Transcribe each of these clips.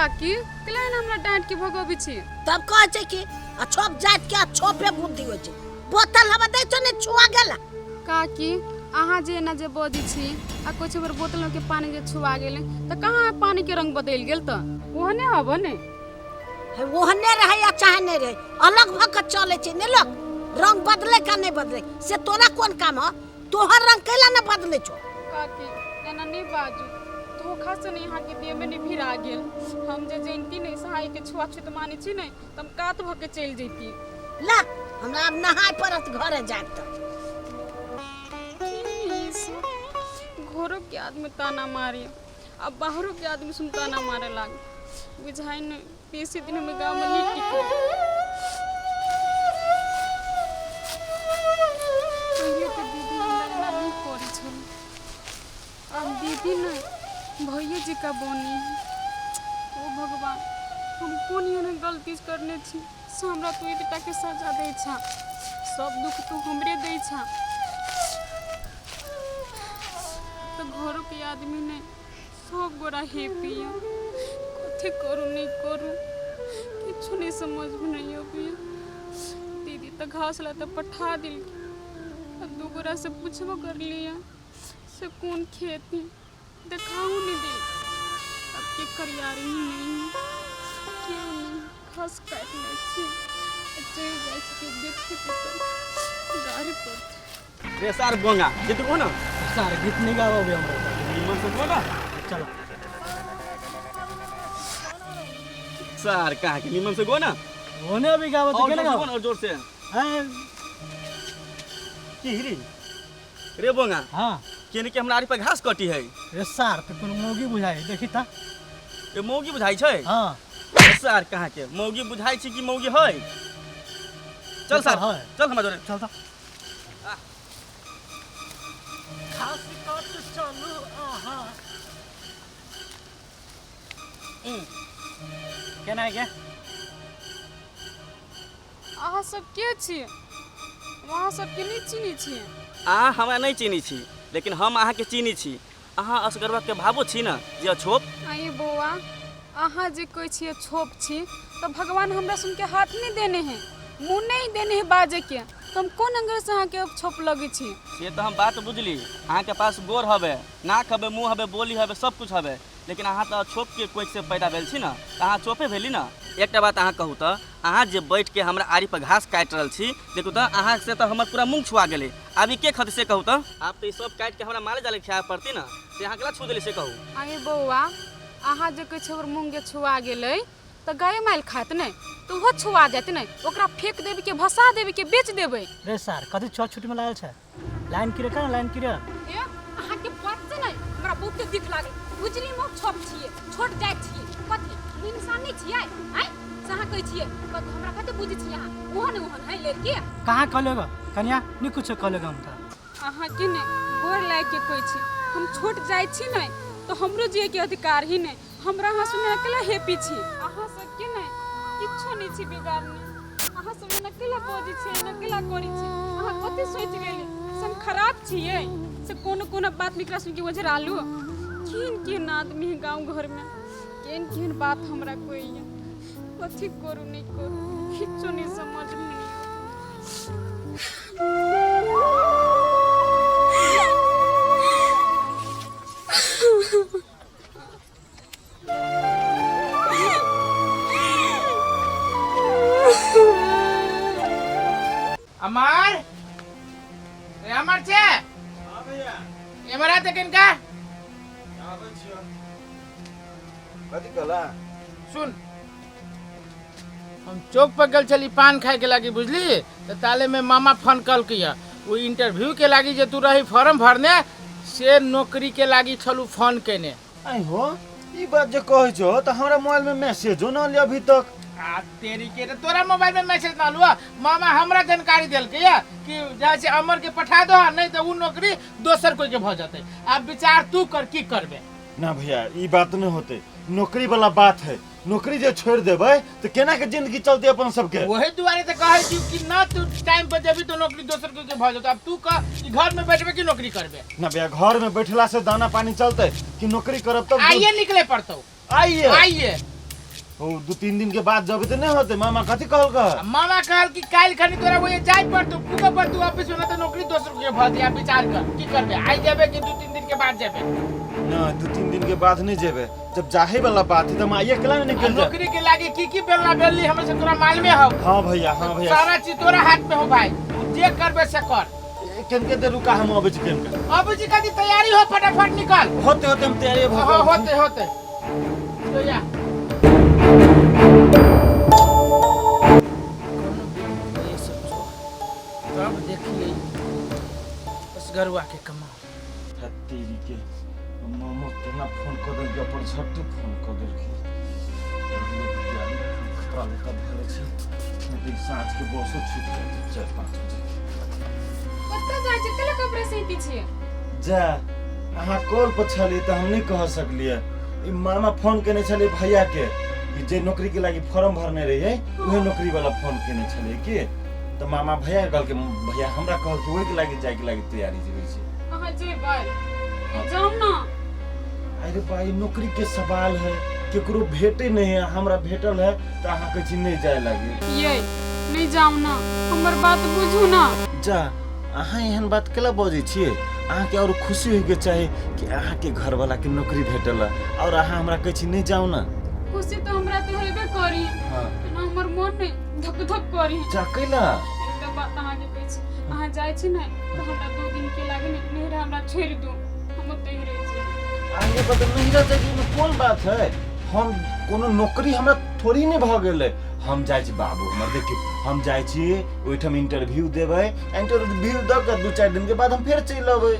काकी क्लाइन हमरा डांट के भगोबी छी तब कह छै कि छोप जात के छोपे बुद्धि हो छै बोतल हवा दै छ ने छुआ गेला काकी अहाँ जे ना जे बदी छी आ कुछ बार बोतल के पानी जे छुआ गेले त कहां पानी के रंग बदल गेल त ओहने हबो ने ओहने रहे या चाहे नहीं रहे अलग भक चले छै ने लोग रंग बदले का नहीं बदले से तोरा कौन काम हो तोहर रंग कैला न बदले छो काकी एना नहीं बाजू धोखा से नहीं यहाँ के देह में नहीं भिरा गेल हम जे जानती नहीं सहाय के छुआछूत मानी छी नहीं तम कात भ के चल जैती ला हमरा अब नहाय परत घरे जाब त घरों के आदमी ताना मारे अब बाहरों के आदमी सुन ताना मारे लाग बुझाई न बेसी दिन में गांव में नहीं टिके पहले तो दीदी हमरा नहीं करी छल अब दीदी नहीं भैया जी का बोनी ओ भगवान हम कौन एहन गलती करने छी से हमरा तू बेटा के सजा दे छा सब दुख तू हमरे दे छा तो घरों के आदमी ने सब गोरा हे पिया कथे करू नहीं करू किछु नहीं समझ में नहीं हो पिया दीदी तो घास ला तो पठा दिल अब दू गोरा से पूछबो कर लिया से कौन खेती दिखाऊ नहीं दे अब के करियारी नहीं क्यों नहीं घास काटने छी चल जाए के देखते तो गाड़ी पर रे सार गोंगा गीत गो ना सार गीत नहीं गाओगे हम निमन से गो ना चलो सार कहाँ के निमन से गो ना होने अभी गाओ तो केना गाओ और जोर से हैं की हिरी रे बोंगा हां केने के हमरा आरी पर घास कटी है रे सार तो कोनो मौगी बुझाई देखी ता ए मौगी बुझाई छै हां सार कहाँ के मौगी बुझाई छी कि मौगी है चल सार चल हमरा जोरे चल ता घास काट चलो आहा केना के अहाँ सब के छी वहाँ सब के नहीं चिनी छी अहाँ हमरा नहीं चिनी छी लेकिन हम अहाँ के चिनी छी अहाँ असगरवा के भाबो छी ना जे छोप आई बौआ अहाँ जे कोई छी छोप छी तो भगवान हमरा सुन के हाथ नहीं देने हैं मुंह नहीं देने हैं बाजे के तुम कौन अंगर से अहाँ के छोप लगी छी से तो हम बात बुझली अहाँ के पास गोर हबे नाक हबे मुंह हबे बोली हबे सब कुछ हबे लेकिन अहाँ तो छोप के कोई से पैदा भेल छी ना अहाँ छोपे भेली ना एकटा बात अहाँ कहू तो अहाँ जे बैठ के हमरा आरी पर घास काट रहल छी देखू तो अहाँ से तो हमर पूरा मुंह छुआ गेले अभी के खत से कहू तो आप तो सब काट के हमरा मारे जाले खाए पड़ती ना से अहाँ केला छू देली से कहू आई बौआ अहाँ जे कोई छोर मुंह के छुआ गेले तो गाय माल खात नहीं तो वो छुआ देते नहीं ओकरा फेंक देबे के भसा देबे के बेच देबे रे सार कथि छोट छुट में लागल छै लाइन किरे का लाइन किरे ए अहाँ के बात से नहीं हमरा बहुत दिख लागल उजली मुंह छोप छिए छोट जात छिए कथि इंसान नहीं छिए आई सहा कहै छिए कत हमरा कते बुझी छिए अहाँ ओहन है लड़की कहां कहलेगा कन्या नहीं कुछ कहलेगा हम त अहाँ के ने गोर लाग के कहै छी हम छोट जाय छी नहीं तो हमरो जिए के अधिकार ही नहीं हमरा अहाँ सुने अकेला हेपी छी अहाँ सब के नहीं किछो नहीं छी बिगाड़ने अहाँ सब न अकेला बजै छी न अकेला करै छी अहाँ कते सोच गेली हम खराब छिए से कोनो बात निकला सुन के वजह आलू किन आदमी है गांव घर में किन बात हमरा कोई है कथी करू नहीं करू किछो नहीं समझ में अमर रे अमर छे हां भैया एमरा त किनका आबै छियो कथि कहला सुन हम चौक पर गल चली पान खाए के लागी बुझली तो ताले में मामा फोन कल किया वो इंटरव्यू के लागी जे तू रही फॉर्म भरने से नौकरी के लागी छलू फोन केने आई हो ई बात जे कहै छो त हमरा मोबाइल में मैसेजो न ले अभी तक आ तेरी के तोरा मोबाइल में मैसेज ना लुआ मामा हमरा जानकारी देल के या कि जैसे अमर के पठा दो नहीं तो वो नौकरी दोसर कोई के भ जाते अब विचार तू कर की करबे ना भैया ई बात नहीं होते नौकरी वाला बात है नौकरी जे छोड़ देबे तो केना के जिंदगी चलते अपन सबके वही दुआरे तो कहै छी कि ना तू टाइम पर जेबी तो नौकरी दोसर के भ जाते अब तू का घर में बैठबे कि नौकरी करबे ना भैया घर में बैठला से दाना पानी चलते कि नौकरी करब तब आइए निकले पड़तो आइए आइए ओ 2-3 दिन के बाद जब तो नहीं होते मामा कथी कहल का मामा कहल कि काल खनी तोरा वो जाय पर तू कुको पर तू ऑफिस में तो नौकरी दोसर के भर दिया विचार कर की करबे आई जाबे कि 2-3 दिन के बाद जाबे ना 2-3 दिन के बाद नहीं जेबे जब जाहे वाला बात है तो हम आइए कला नहीं निकल जा नौकरी के लागे की बेलना बेलली हमें से तोरा मालूम है हो हां भैया सारा चीज तोरा हाथ में हो भाई जे करबे से कर केन के रुका हम अबे केन का अब जी का तैयारी हो फटाफट निकल होते हम तैयारी हां होते तो या अब देखिए उस गरुआ के कमाल तेरी के मामा केना फोन कर देल के पर झट फोन कर देल के कपड़ा लेकर भले छी नहीं साँझ के बसो छूट जाए 4-5 बजे कत्ता जाय छै कला कपड़ा सहित छियै जा अहाँ कॉल पर छलिए तो हम नहीं कह सकलिए ई मामा फोन केने छलिए भैया के कि जे नौकरी के लागि फॉर्म भरने रहिए उहे नौकरी वाला फोन केने छलिए की तो मामा भैया कहल के भैया हमरा कहल कि ओहि के लागि जाय के लागि तैयारी जेबै छी अहाँ जेबै जाऊ ना अरे भाई नौकरी के सवाल है केकरो भेटे नहीं है हमरा भेटल है तो अहाँ कहै छी नहीं जाय लागे ये नहीं जाऊ ना हमर बात बुझू ना जा अहाँ एहन बात केला बजै छियै अहाँ के और खुशी होय के चाही कि अहाँ के घर वाला के नौकरी भेटल और अहाँ हमरा कहै छी नहीं जाऊ ना खुशी तो हमरा तो हेबे करी हां ना हमर मन में धक धक करी जा कैला एकटा बात अहाँ के कहै छी अहाँ जाय छी नै तो हमरा 2 दिन के लागे नहीं रे हमरा छोड़ दू हम ओतै ही रह छी आगे बता नहीं रह जाएगी में कौन बात है हम कोनो नौकरी हमरा थोड़ी नहीं भ गेलै हम जाय छी बाबू हमर देखियो हम जाय छी ओइठम इंटरव्यू देबै इंटरव्यू द के 2-4 दिन के बाद हम फिर चल अबै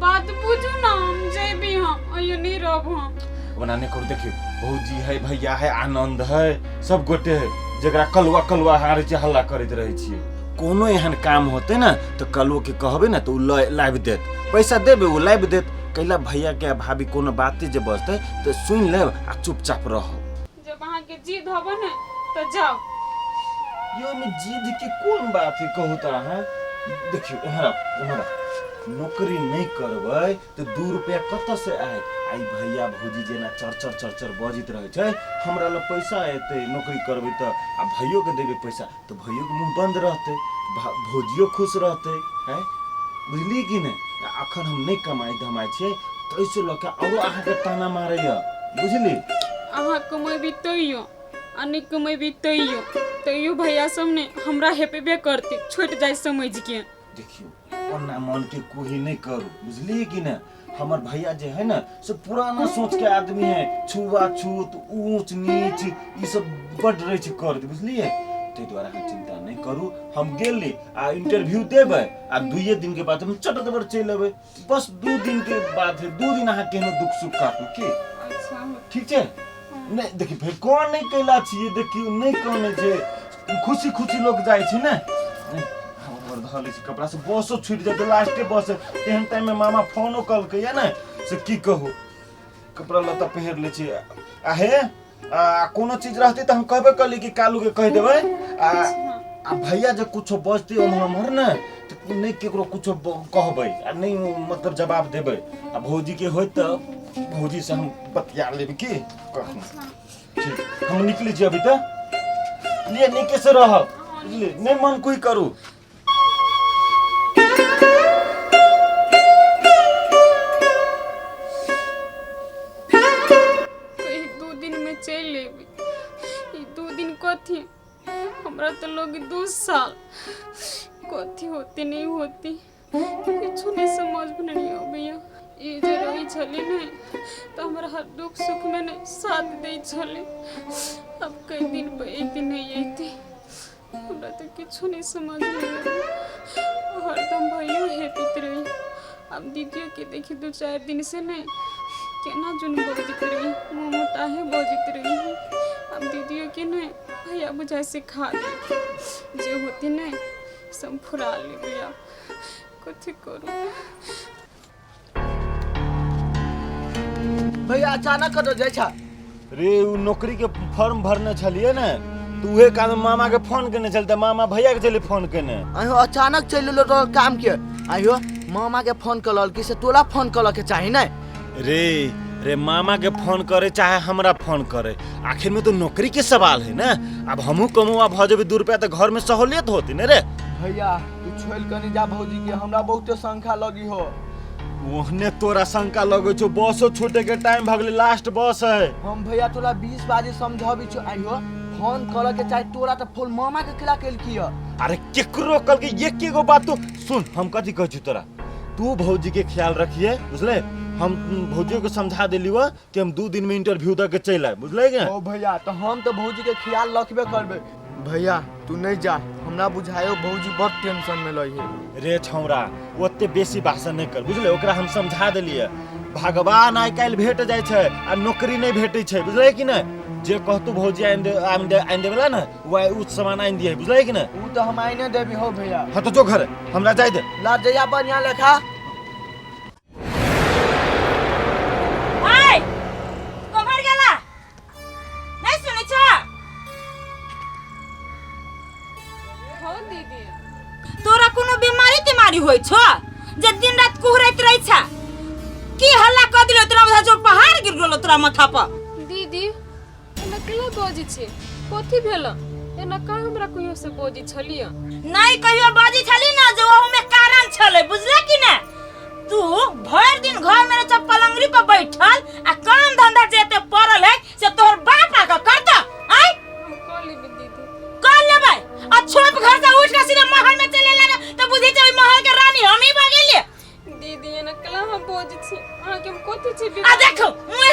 बात बुझू ना हम जेबी हम अयो नहीं रहब हम बनाने करू देखियो भौजी है भैया है आनंद है सब गोटे है जकरा कलवा हारे छी हल्ला करैत रहै छी कोनो एहन काम होते ना तो कलवा के कहबे ना तो लाइव देत पैसा देबे वो लाइव देत कैला भैया के भाभी कोनो बाते जे बजते तो सुन ले आ चुपचाप रहो जब अहाँ के जिद होबे ना तो जाओ यो में जिद की कौन बात है कहू त अहाँ देखियो हमरा नौकरी नहीं करबै तो 2 रुपया कत से आए आई भैया भौजी जेना चरचर बजित रहे छै हमरा ल पैसा एते नौकरी करबै त आ भैयो के देबे पैसा तो भैयो के मुंह बंद रहते भौजियो खुश रहते हैं बुझली कि नहीं अखन हम नहीं कमाई धमाई छियै तो ऐसे लोग औरो अहाँ के ताना मारैया बुझली अहाँ कमेबी तैयो आ नहीं कमेबी तैयो भैया सबने हमरा हेपेबे करते छोट जाय समझ के देखियो ओना मन के कोई नहीं करू बुझली कि ना हमर भैया जे है ना से पुराना सोच के आदमी है छुआछूत ऊंच नीच ई सब बड़ रहे छै कर बुझलिए ते द्वारा हम चिंता नहीं करू हम गेली आ इंटरव्यू देबै आ 2 दिन के बाद हम चटत बर चल अबै बस 2 दिन के बाद 2 दिन अहाँ केहनो दुख सुख काटू की अच्छा ठीक छै नहीं देखि फिर कोन नहीं कैला छियै देखियो नहीं कोने छै खुशी लोग जाय छै ना हमर धले छै कपड़ा से बसो छूट जाते लास्टे बस एहन टाइम में मामा फोनो कल के या ना से की कहू कपड़ा लता पहिर ले छी आ हे कोनो चीज रहते तो हम कहबे कली कि कालू के कह देबै आ भैया जे कुछो बजते हमर ना तो नहीं केकरो कुछो कहबै आ नहीं मतलब जवाब देबै आ भौजी के होय त भौजी से हम बतिया लेब की कहू ठीक हम निकली छी अभी त लिए नीके से रह नहीं मन कोई करू चल लेबी 2 दिन कथी हमरा तो लोग 2 साल कथी होती नहीं होती कुछ नहीं समझ में नहीं भैया ये जे रही छली नहीं तो हमरा हर दुख सुख में नहीं साथ दे छली अब कई दिन पे एक दिन नहीं आती हमरा तो कुछ नहीं समझ में हरदम भैया हेपित रही अब दीदियों के देखी 2-4 दिन से नहीं केना जुन बजित रही मुँह मोटाहे बजित रही अब दीदियों के नहीं भैया बुझाए से खा दे जो होती नहीं सब फुरा ले भैया कथी करू भैया अचानक कतो जाय छ रे उ नौकरी के फॉर्म भरने छलिए ना तू उहे काम मामा के फोन केने चलते मामा भैया के चले फोन केने आयो अचानक चल लो तो काम के आयो मामा के फोन कलल कि से तोला फोन कल के चाहि नै रे रे मामा के फोन करे चाहे हमरा फोन करे, आखिर में तो नौकरी के सवाल है ना। अब हमहू कमुआ भ जेबे 2 रुपया तो घर में सहूलियत होती ना रे। भैया तू छोड़ कर जा भौजी के, हमरा बहुते शंका लगी हो। ओहने तोरा शंका लगे छो, बसो छूटे के टाइम भगले, लास्ट बस है। हम भैया तोरा 20 बजे समझाबी छो, आइयो फोन करे के चाहे तोरा तो फोन मामा के खिला केल किया। अरे केकरो कल के एक एगो बात तो सुन, हम कथी कहै छी तोरा, तू भौजी के ख्याल रखिए बुझले। हम भौजी को समझा देली हुआ कि हम 2 दिन में इंटरव्यू दे के चल आए, बुझले क्या। ओ भैया तो हम तो भौजी के ख्याल रखबे करबे। भैया तू नहीं जा, हमरा बुझायो भौजी बहुत टेंशन में लई है। रे छौरा ओते बेसी भाषण नहीं कर बुझले, ओकरा हम समझा देलिए। भगवान आइ काल्हि भेट जाइ छै आ नौकरी नहीं भेटै छै, बुझले कि नहीं। जे कहतू भौजी आइन दे वाला ना वह उस सामान आइन दिए, बुझले कि नहीं। ऊ तो हम आइने देबी हो भैया। हाँ तो जो घर हमरा जाय दे। ला जया बढ़िया लेखा। हाय कमर गेला नहीं सुनै छ। हो दीदी तोरा कोनो बीमारी तिमारी होय छ जे दिन रात कुहरैत रहै छ? की हल्ला क दिलो तोरा बुझा जो पहाड़ गिर गेलो तोरा माथा पर? दीदी एना केला बोजी छे, कथी भेल? एना का हमरा कहियो से बोजी छलिया? नहीं कहियो बाजी छली ना जे ओहू में कारण छले, बुझले कि ना। तू भर दिन घर में चप पलंगरी पर बैठल आ काम धंधा जेते पड़ल है से तोहर बाप आके करता आय हम कर लेबे दीदी। कर लेबै। आ छोप घर से उठ के सीधे महल में चले लगा तो बुझी छै महल के रानी हम ही भागेलिए। दीदी एना केला हम बोजी छे, अहाँ के हम कथी छे? आ देखो मुंह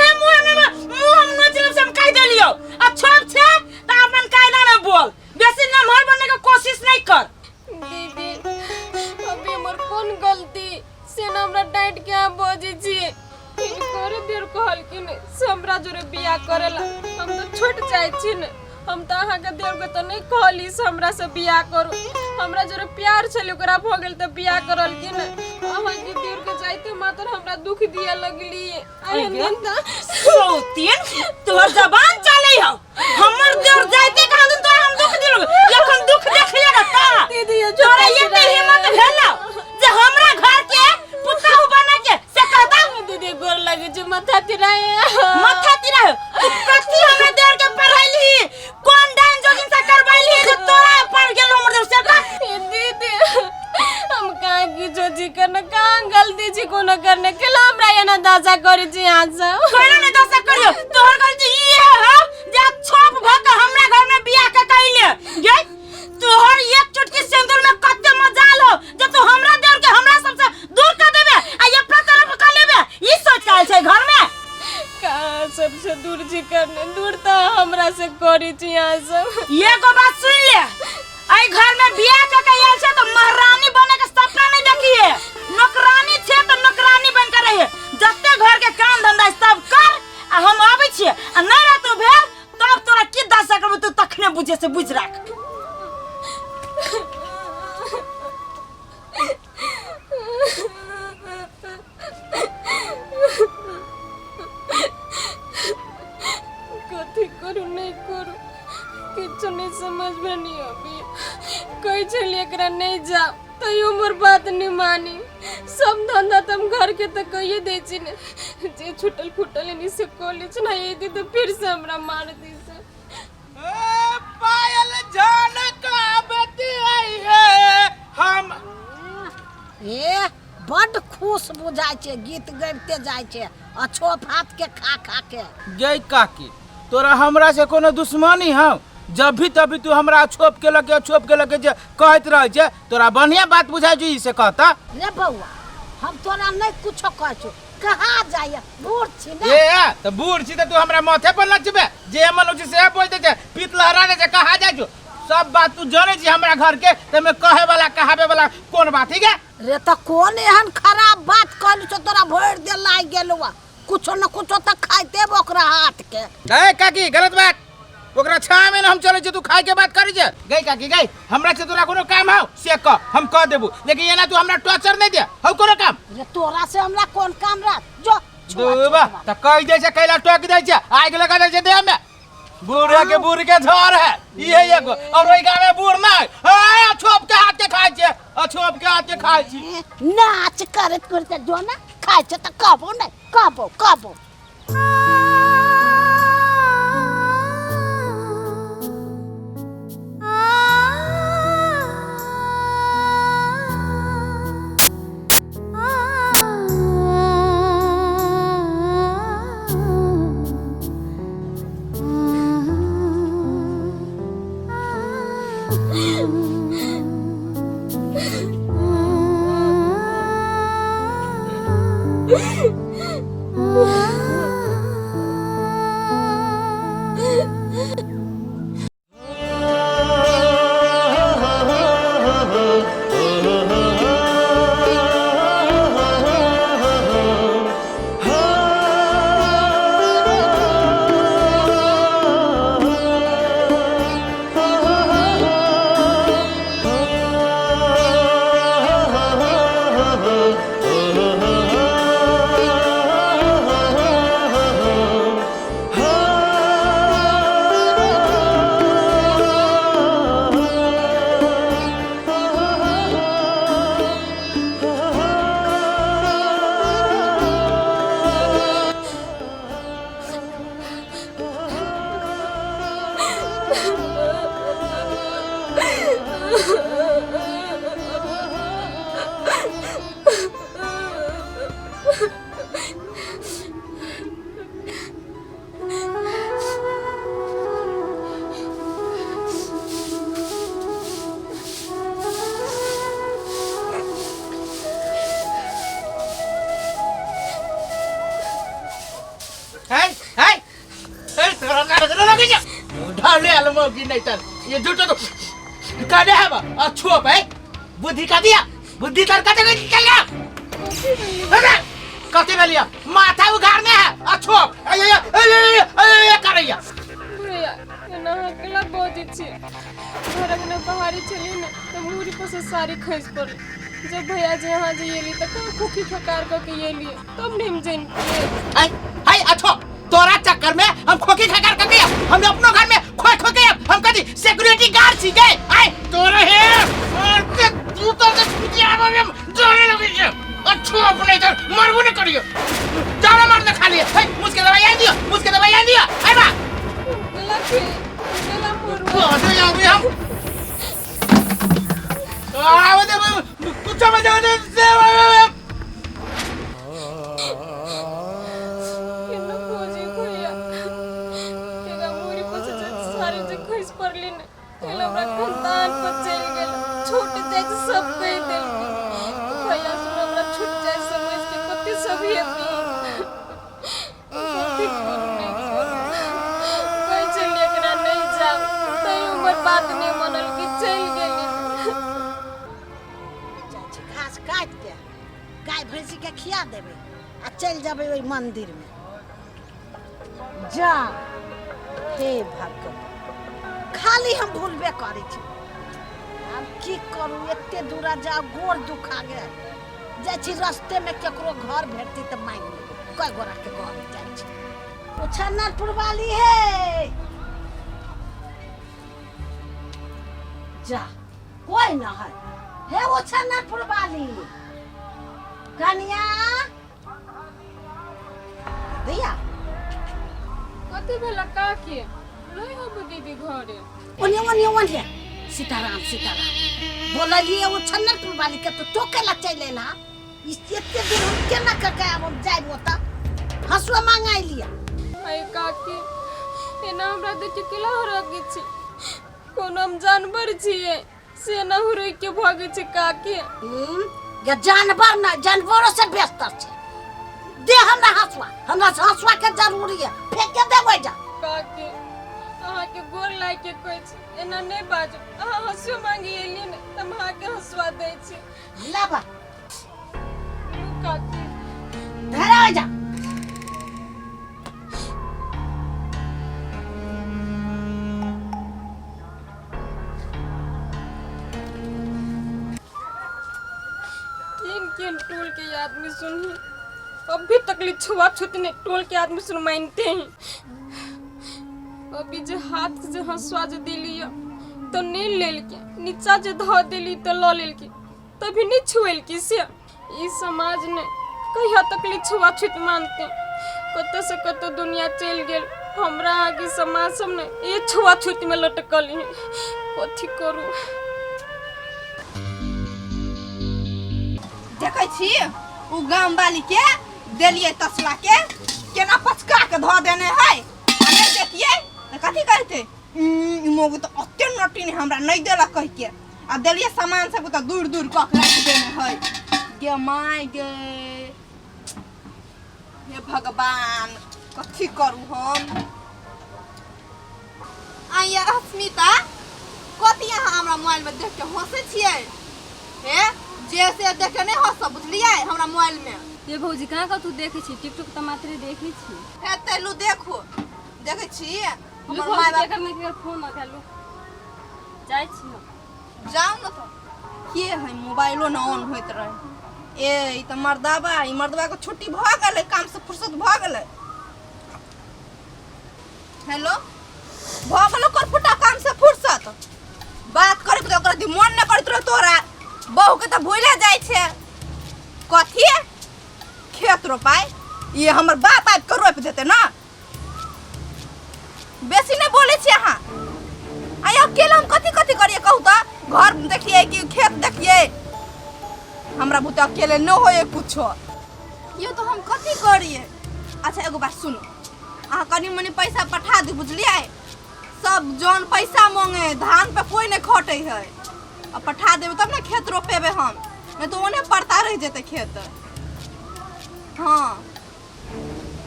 हम नचलब से हम कह देलियो। आ छोप छै त अपन कायदा में बोल, बेसी नमहर बनने की कोशिश नहीं कर। दीदी अबे हमर कोन गलती से ना हमरा डांट के आ बोजी छी? फिर करे देर कहल कि ने हमरा जोरे बियाह करेला, हम तो छोट जाय छी ने। हम तो अहाँ के देर के तो नहीं कहली से हमरा से बियाह करू। हमरा जोरे प्यार छले ओकरा भ गेल त बियाह करल कि ने। अहाँ के देर के जाइते मात्र हमरा दुख दिया लगली। आइ दिन त सौतीन तोहर जबान चले हो। हमर देर जाइते कहा दिन तोरा हम दुख दिलो, एखन दुख देख लेगा का? दीदी ये तोरा ये ते हिम्मत भेलो जे हमरा घर के पुतहु बना के से कहता? दीदी गोर लगे जे माथा तिराए। माथा तिरा तू कथी हमरा देर के पढ़ाइली? कोन डाइन जोगिन से करबैली जे तोरा पढ़ गेलो हमर देर से का? दीदी हम कहाँ की सोची करने, कहाँ गलती छी कोनो करने के ला हमरा एना दासा करी छी यहाँ से। कोना ने दशा करियो, तोहर गलती ई है जे छोप भ के हमरा घर में बियाह के कइले। ये तोहर एक चुटकी सिंदूर में कते मजाल हो जे तू हमरा देर के हमरा सबसे दूर कर देबे आ ये अपना तरफ कर लेबे। ई सोच के आइल छै घर में। कहाँ सबसे दूर छी करने, दूर तो हमरा से करी छी यहाँ से। ये को बात सुन ले, आई घर में बियाह के आइल छै तो महारानी बने के सपना नहीं देखिए। नौकरानी छे तो नौकरानी बन के रहिए। जत्ते घर के काम धंधा सब कर आ हम आबै छिए आ नहीं रह तू भेल तब तोरा की दशा करबो तू तखने बुझे से बुझ राख। कथी करू नहीं करू किछु नहीं समझ में नहीं आबी। कही छलिए एकरा नहीं जाओ तो उमर बात नहीं मानी। सब धंधा तुम घर के तो कहिए दे छी ने, जे छुटल फुटल इन्हीं से कॉलेज ना ये दी तो फिर से हमरा मार दी से। पायल जान का बेटी आई है हम। ए बड़ खुश बुझाय छे, गीत गाइते जाय छे अछोप हाथ के खा खा के। जय काकी तोरा हमरा से कोनो दुश्मनी हौ? जब भी तभी तू हमरा छोप के लगे जे कहत रह छे, तोरा बढ़िया बात बुझाय जी से कहता। रे बउआ हम तोरा नहीं कुछो कहै छु, कहाँ जाय बूढ़ छी ना। ए त बूढ़ छी त तू हमरा माथे पर नचबे, जे मन होय से बोल दे छे, पीत लहराने से कहा जाय छु। सब बात तू जाने छी हमरा घर के, त मैं कहे वाला कहावे वाला कोन बात है गे? रे त कोन एहन खराब बात कहलु छ तोरा भर दे लाग गेलुआ? कुछो न कुछो त खाइते ओकरा हाथ के। ए काकी गलत बात, ओकरा छा में हम चले छ, तू खाए के बात करी छे। गई काकी गई, हमरा से तोरा कोनो काम हौ से कह, हम कह देबू, लेकिन एना तू हमरा टॉर्चर नहीं दे। हौ कोनो काम रे तोरा से हमरा कोन काम रह जो दुबा त कह दे छे, कैला टोक दे छे, आग लगा दे छे देह में। बूढ़ा के बूढ़ के झर है ये एगो, और ओई गांव में बूढ़ ना है। छोप के हाथ के खाय छे, छोप के हाथ के खाय छी। नाच करत करते जो ना खाय छ त कहबो नहीं कहबो ढाले आलम की नहीं तर ये झूठो तो काटे है बा अच्छो भाई बुद्धि का दिया बुद्धि तर काटे में चल गया अरे काटे में लिया माथा उगाड़ने है अच्छो ये कर रही है भैया ये ना अकेला बहुत इच्छी घर में बाहरी चली ना तो मूरी पर से सारी खस पर जब भैया जी यहाँ जी ये ली तो कहाँ खुखी खकार करके ये लिए तब नहीं हम जान हाय हाय अच्छो तोरा चक्कर में हम खोखी खकार कर गया हम अपनों घर में खोए खो गए हम कभी सिक्योरिटी गार्ड सी गए हाय तोरे है और ते तू तो पिटिया में जोरे लगे छे अच्छो अपने इधर मरबो नहीं करियो जाना मारने खाली है मुझके दवाई दियो मुझके दवाई दियो हाय बा लकी गला मोर तो यहाँ भी हम दे कुछ समझ दे छोटे जाए सब कह दे भैया सुन हमरा छूट जाए समझ के कते सब ही कोई चल एकरा नहीं जाओ तो उम्र बात नहीं मनल कि चल गेली घास काट के गाय भैंसी के खिया देबे आ चल जाबे ओई मंदिर में जा हे भगवान खाली हम भूलबे करै छी अब की करू एते दूरा जा गोर दुखा गए जाय छी रास्ते में केकरो घर भेटती त मांग लेबे कई गोरा के घर जाय छी उछन्नरपुर वाली है जा कोई ना है हे उछन्नरपुर वाली कन्या भैया कते भेला का के नहीं हो दीदी घरे ओने सीताराम सीताराम बोललिए वो छन्नरपुर वाली के तो केला चले ला इतने दिन हम केना के गए हम जाइब ओता हसुआ मांगाई लिया आई काकी एना हमरा देख केला हो रगी छी कोनो हम जानवर छिए से ना हो रही के भागे छी काकी ये जानवर ना जानवरों से व्यस्त छे दे हमरा हसुआ के जरूरी है फेंक के देबै जा काकी अहाँ के गोर लाग के कहै छी एना नहीं बाजू अहाँ हसुआ मांगी एलिए ने तम अहाँ के हसुआ दै छी लाबा काकी धरा जा किन टोल के आदमी सुनी अभी तक छुआ छूतने टोल के आदमी सुन मानते हैं अभी जो हाथ से हंसवा जो दिली तो नहीं लेल के नीचा जो धो दिली तो लो लेल के तभी नहीं छुएल की से इस समाज ने कहिया तक छुआ छूत मानते कत से कत दुनिया चल गेल हमरा आगे समाज सब ने ये छुआ छूत में लटकल है कथी करू देखै छी उ गाम वाली के देलिए तसला के केना पचका के धो देने है आ नहीं देखिए त कथी कहते मोग तो अत्ते नटी ने हमरा नहीं देला कह के आ देलिए सामान सब तो दूर दूर क के रख देने है गे माय गे हे भगवान कथी करू हम। आइया अस्मिता कथी अहाँ हमरा मोबाइल में देख के हंसे छियै? हे जैसे देख के नहीं हंस बुझलियै हमरा मोबाइल में। ये भौजी कहाँ का तू देखे छी? टिकटॉक तो मात्र देखे छी। हे तेलू देखो देखे छी हमर हमर माय माय बाप में के फोन न करू जाय छी हम। जाओ न तो के है मोबाइलो न ऑन होइत रहे। ए ई त मर्दाबा ई मर्दबा के छुट्टी भ गेलै काम से फुर्सत भ गेलै। हेलो भ गेलो करफुटा काम से फुर्सत बात करे के ओकरा दी मन न करत रह तोरा बहू के त भूले जाय छे। कथी खेत रोपाय ये हमर बाप आब के रोप देते ना। बेसी न बोले छी अहाँ। आय अकेले हम कथी कथी करिए कहू त घर देखिए कि खेत देखिए हमरा बुते अकेले न होए कुछो। यो तो हम कथी करिए। अच्छा एगो बात सुनो अहाँ कनी मनी पैसा पठा दी बुझलिए। सब जौन पैसा मांगे धान पे कोई नहीं खटे है। अब पठा देबे तब ना खेत रोपेबे हम नहीं तो ओने पड़ता रह जेते खेत। हाँ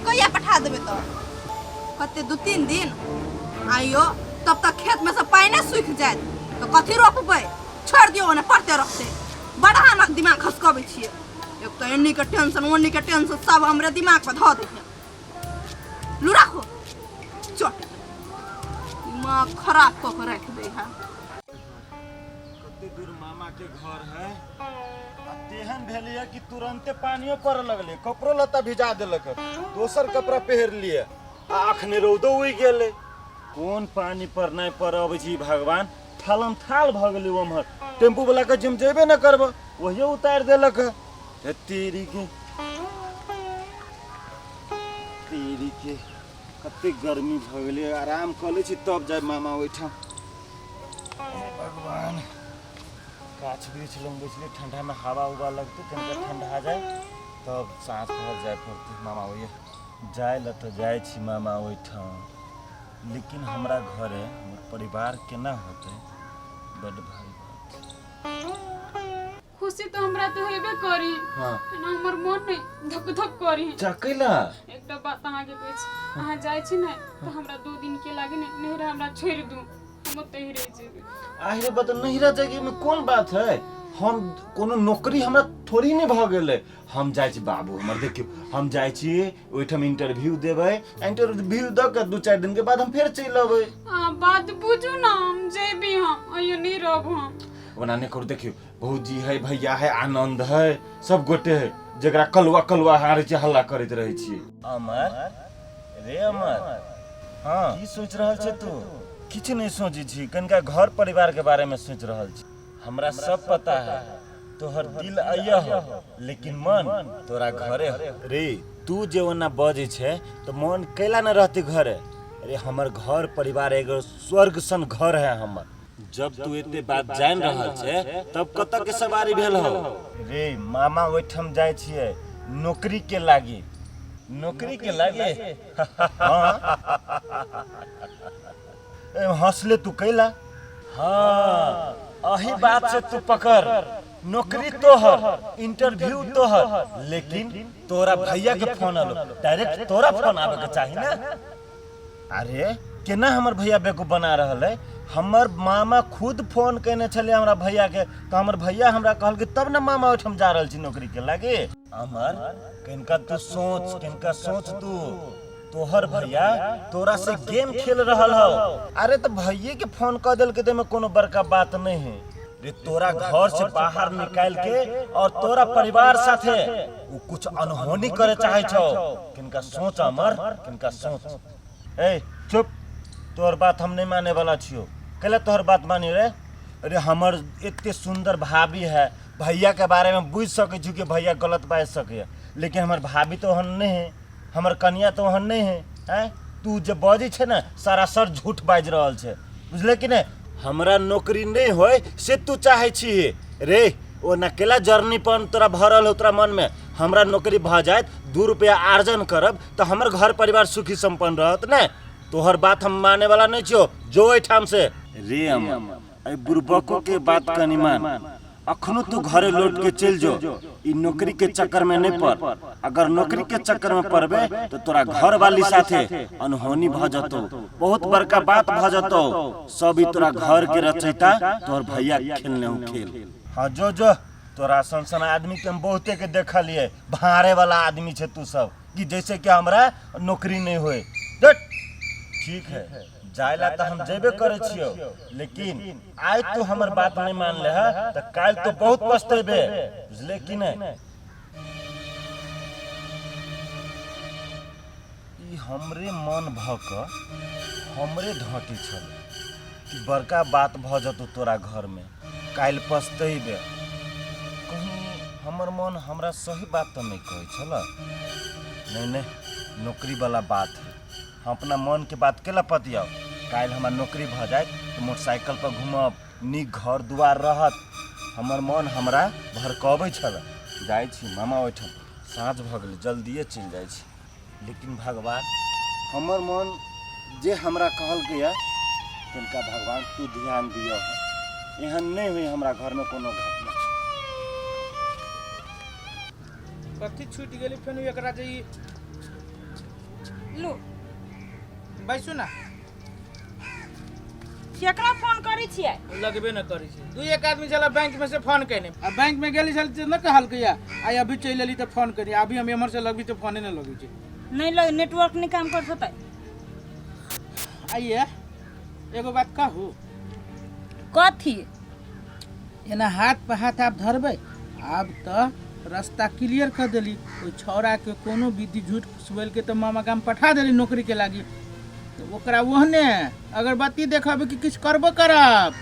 कहिया पठा देबे तो कते 2-3 दिन आइयो तब तक खेत में से पानी सूख जाए तो कथी रोपबै छोड़ दियो ओने पड़ते रखते। बड़ा हमरा दिमाग खसकाबै छियै। एक तो एन्नी के टेंशन ओन्नी के टेंशन सब हमरे दिमाग पे धऽ दै है। लू राखो चट दिमाग खराब कऽ के राख दै है। कते दूर मामा के घर है आ तेहन भेलिए कि तुरंते पानियो पड़े लगले कपड़ो लत्ता भिजा देलक दोसर कपड़ा पहर लिए आ अखने रौदो उइ गेले। कौन पानी पर नहीं पर अबै छी भगवान थालम थाल भ गेलै ओम्हर टेम्पू वाला के जिम जेबे न करब वही उतार देलक है। तेरी के कते गर्मी भ गेलै आराम क लै छी तब जाय मामा ओइठाम। भगवान गाछ वृक्ष लग बैठले ठंडा में हवा उवा लगते तनिका ठंडा जाए तब सांस भर जाए पड़ते मामा ओए जाए ल तो जाए छी मामा ओइठाम। लेकिन हमरा घरे हमर परिवार केना होते बड़ भारी बात। खुशी तो हमरा तो हेबे करी। हां ना हमर मन ने धक धक करी। चकैला एकटा बात अहाँ के कहै छी अहाँ जाय छी ने तो हमरा 2 दिन के लागे ने नहिरा हमरा छोड़ दू हम ओतहि रह जेबे। आहिरे बत नहिरा जगह में कौन बात है। हम कोनो नौकरी हमरा थोड़ी नहीं भ गेले। हम जाय छी बाबू हमर देखियो हम जाय छी ओइठाम इंटरव्यू देबै इंटरव्यू द के 2-4 दिन के बाद हम फिर चल अबै। हां बात बुझू ना हम जेबी हम अयो नहीं रहब हम। ओना नहीं करू देखियो भौजी है भैया है आनंद है सब गोटे है जकरा कलवा कलवा हारे छी हल्ला करैत रहै छी। अमर रे अमर हां की सोच रहल छै तू? किछ नहीं सोची छी कनका घर परिवार के बारे में सोच रहल छी। हमरा सब पता है तोहर दिल अइया हो लेकिन मन तोरा घरे हो। रे तू जे ओना बजे छे तो मन कैला न रहते घरे। अरे हमर घर परिवार एगो स्वर्ग सन घर है हमर। जब तू एते बात जान रहल छे तब कत के सवारी भेल हो? रे मामा ओइठम जाय छिए नौकरी के लागी। नौकरी के लागी हां हंसले तू कैला। हाँ अही बात से तू पकड़ नौकरी तोहर इंटरव्यू तोहर लेकिन तोरा भैया के फोन आलो डायरेक्ट तोरा फोन आवे के चाहिए ना। अरे केना हमर भैया बेकूफ बना रहल है। हमर मामा खुद फोन कैने छले हमरा भैया के तो हमर भैया हमरा कहल कि तब ना मामा ओठम जा रहल छी नौकरी के लागे। अमर किनका तू सोच किनका सोच तू तोहर भैया तोरा से गेम खेल रहल हो। अरे तो भैया के फोन कर दिल के में कोनो बड़का बात नहीं है। रे तोरा घर से बाहर निकाल के और तोरा परिवार साथे वो कुछ अनहोनी करे चाहे छो। किनका सोच अमर किनका सोच। ए चुप तोहर बात हम नहीं माने वाला छियो। कले तोहर बात मानी रे। अरे हमर इतने सुंदर भाभी है भैया के बारे में बुझ सके छु कि भैया गलत बाज सके लेकिन हमर भाभी तो हन नहीं है हमर कन्या तो हन नहीं है। हैं तू जब बजे छे ना सारा सर झूठ बाज रहल छे बुझले कि नहीं। हमरा नौकरी नहीं होए से तू चाहे छी रे ओ नकेला जर्नी पर तोरा भरल हो तोरा मन में हमरा नौकरी भ जाए 2 रुपया आर्जन करब तो हमर घर परिवार सुखी संपन्न रहत ने। तोहर बात हम माने वाला नहीं छियो जो एठाम से। रे अमर ए बुरबको के बात कनी मान अखनो तू घरे लौट के चल जो। ई नौकरी के चक्कर में नहीं पड़। अगर नौकरी के चक्कर में पड़बे तो तोरा घर वाली साथे अनहोनी भ जतो, बहुत बड़का बात भ जतो। सब ई तोरा घर के रचैता तोर भैया खेलने हो खेल। हाँ जो जो, तोरा सन आदमी के हम बहुते के देखलिए, भारे वाला आदमी छे तू सब, कि जैसे कि हमरा नौकरी नहीं होए। ठीक है, जायला तो हम जेबे करे छियो, लेकिन आज तू हमर बात नहीं मान ले है तो काल तो बहुत पछतेबे, बुझले कि नहीं? ई हमरे मन भक हमरे ढाटी छल कि बड़का बात भ जतो तोरा घर में, काल पछतेबे। कहीं हमर मन हमरा सही बात तो नहीं कहे छल। नहीं, नौकरी वाला बात है, हम अपना मन के बात केला पतियाओ। काल हमार नौकरी भ जाए तो मोटरसाइकिल पर घूमब, नीक घर दुआर रहत, हमर मन हमरा भड़कबै छल। जाइ छी मामा ओहिठाम, साँझ भ गेल, जल्दिए चलि जाइ छी। लेकिन भगवान, हमर मन जे हमरा कहल गया तिनका भगवान तू ध्यान दियो। एहन नहीं हुई हमरा घर में कोनो घटना। कथी छूट गेली फेन एकरा जे लो बैसू ना, केकरा फोन करी छियै? लगबे न करी छै। दू एक आदमी चला बैंक में से फोन कैने, अब बैंक में गेली चल न कहल किया, आई अभी चल एली त फोन करी, अभी हम एमर से लगबी त फोने न लगी छै। नहीं लग नेटवर्क नहीं काम करत होतै। आइए एगो बात कहू, कथी? एना हाथ पे हाथ आप धरबै, अब त रास्ता क्लियर कर देली। ओइ छौड़ा के कोनो विधि झूठ फुसबैल के त मामा गाम पठा देली नौकरी के लागी। तो ओकरा ओहने अगरबत्ती देखाबे कि किछ करबो करब।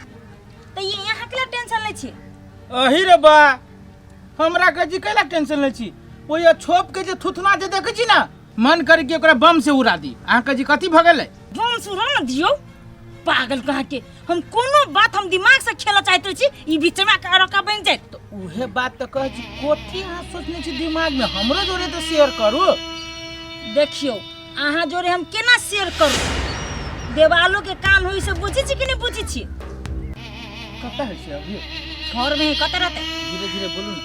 तो ये यहाँ के टेंशन ले छी? अही रे बा, हमरा के जी कैला टेंशन ले छी? ओइ छोप के जे थुथना जे देखै छी ना, मन कर के ओकरा बम से उड़ा दी। अहाँ के जी कथी भ गेलै? बम से उड़ा न दियो, पागल कहा के। हम कोनो बात हम दिमाग से खेला चाहते छी, ई बीच में का बन जाए। तो उहे बात त कह छी, कोठी अहाँ सोचने छी दिमाग में, हमरो जोरे त शेयर करू। देखियो अहाँ जोरे हम केना शेयर करू? देवालो के कान होई से बुझी छी कि नहीं बुझी छी? कत है से अभी? घर में कत रहते? धीरे धीरे बोलू ना।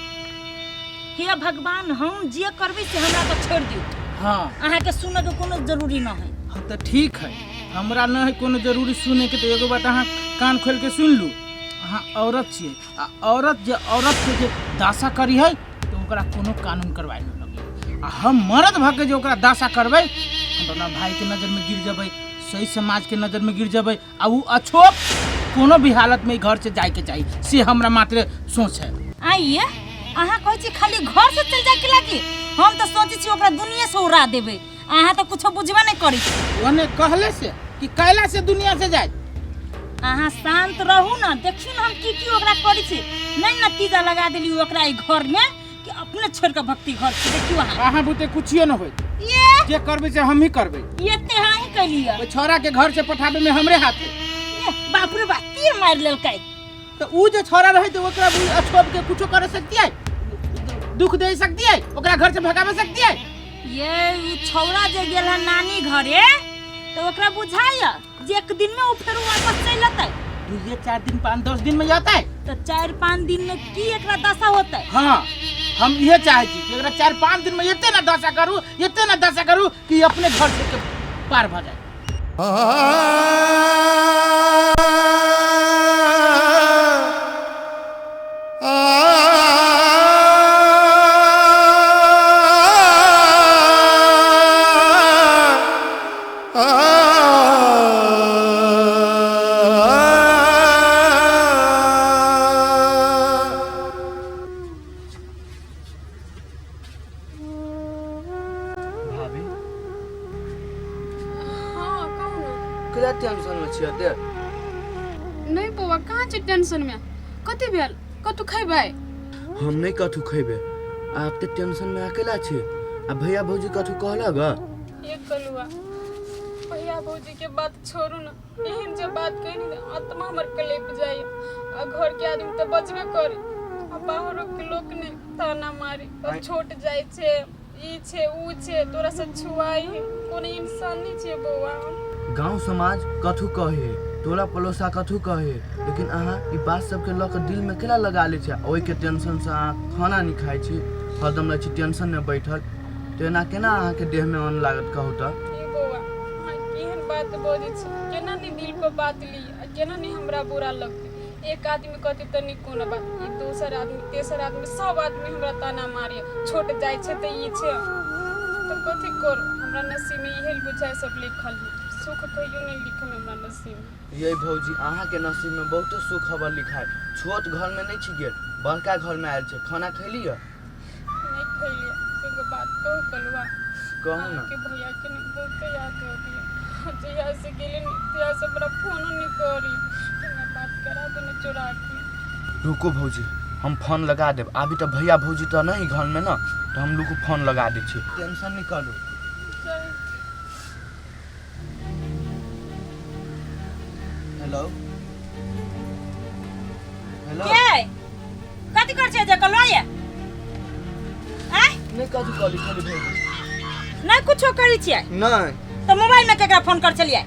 हे भगवान, हम जे करबी से हमरा तो छोड़ दियो। हाँ, अहाँ के सुने के कोनो जरूरी न है। हाँ तो ठीक है, हमरा न है कोनो जरूरी सुने के। तो एगो बात अहाँ कान खोल के सुन लू, अहाँ औरत छियै, आ औरत जे औरत के जे दासा करी है तो ओकरा कोनो कानून करवाए न लगे। आ हम मर्द भ के जे ओकरा दासा करबै, हम अपना भाई के नजर में गिर जबै, सही समाज के नजर में गिर जबै, आ उ अछोप कोनो भी हालत में घर से जाए के चाहिए, से हमरा मात्र सोच है। आइए अहाँ कहै छी खाली घर से चल जाए के लागी, हम तो सोची छी ओकरा दुनिया से उड़ा देबै। अहाँ तो कुछो बुझबे नहीं करी छी। ओने कहले से कि कैला से दुनिया से जाए। अहाँ शांत रहू ना, देखियो ना हम की ओकरा करी छी। नहीं नतीजा लगा देली ओकरा ई घर में कि अपने छोड़ के भक्ति घर से। देखियो अहाँ बुते कुछियो न होय, ये जे करबै से हम ही करबै। ये ते हां कलिया, ओ छोरा के घर से पठाबे में हमरे हाथ है। बाप रे बाप, तीर मार लेलकै। तो उ जे छोरा रहे तो ओकरा अछोप के कुछो कर सकती है, दुख दे सकती है, ओकरा घर से भगावे सकती है। ये उ छौरा जे गेल है नानी घरे, तो ओकरा बुझाया जे एक दिन में उ फेर वापस चल अतै। 2-4 दिन 5-10 दिन में जाता है। तो 4-5 दिन में की एकरा दशा होतै? हाँ, हम ये चाहे छी कि एकरा 4-5 दिन में एते ना दशा करू कि अपने घर से पार भ जाए। क्या टेंशन में छियै ते? नहीं बौआ, कहाँ छै टेंशन में? कथी भेल? कतु खैबै? हम नहीं कथू खेबे, आप ते टेंशन में अकेला छी। आ भैया भौजी कथू कहला ग? ये कलुआ, भैया भौजी के बात छोड़ू ना। एहन जे बात कही ना, आत्मा हमर कलेप जाए। आ घर के आदमी तो बचबे करी, आ बाहरों के लोग ने ताना मारी, और छोट जाए छे, ई छे ऊ छे, तोरा से छुआई। कोनो इंसान नहीं छे बौआ। गांव समाज कथू कहे, तोरा पलोसा कथू कहे, लेकिन अहाँ ई बात सबके लऽ कऽ दिल में केला लगा लै छै। ओहि के टेंशन से अहाँ खाना नहीं खाइ छी, हरदम रहै छी टेंशन में बैठल। तो एना केना अहाँ के देह में अन्न लागत कहू तऽ? ए बौआ अहाँ केहन बात बजै छी, केना नहीं दिल पर बात ली, केना नहीं हमरा बुरा लगते। एक आदमी कहते तो नहीं कोनो बात, ई दोसर आदमी तेसर आदमी सब आदमी हमरा ताना मारिए, छोट जाय छै त ई छै तो कथी करू। हमरा नसीब में इहे बुझाय सब लिखल है, सुख कहियो नहीं लिखल हमरा नसीब में। ये भौजी अहाँ के नसीब में बहुत सुख खबर लिखाई। छोट घर में नहीं छी गेल, बड़का घर में आयल छै। खाना खैली है? नहीं खैली। एगो बात कहू कलवा, कहू ना। के भैया के नहीं बहुते याद होती है, जहिया से गेले नहीं तहिया से हमरा फोन नहीं करी, मैं बात करा देना चुरा के। रुको भौजी, हम फोन लगा देब। अभी तो भैया भौजी तो नहीं घर में ना, तो हम लोग को फोन लगा दै छी, टेंशन नहीं करू। हेलो हेलो के कथी कर छै जे कलवाए हैं? नहीं कथी कहली खाली भौजी? नहीं कुछो करी छियै? नहीं। तो मोबाइल में केकरा फोन कर चलिए?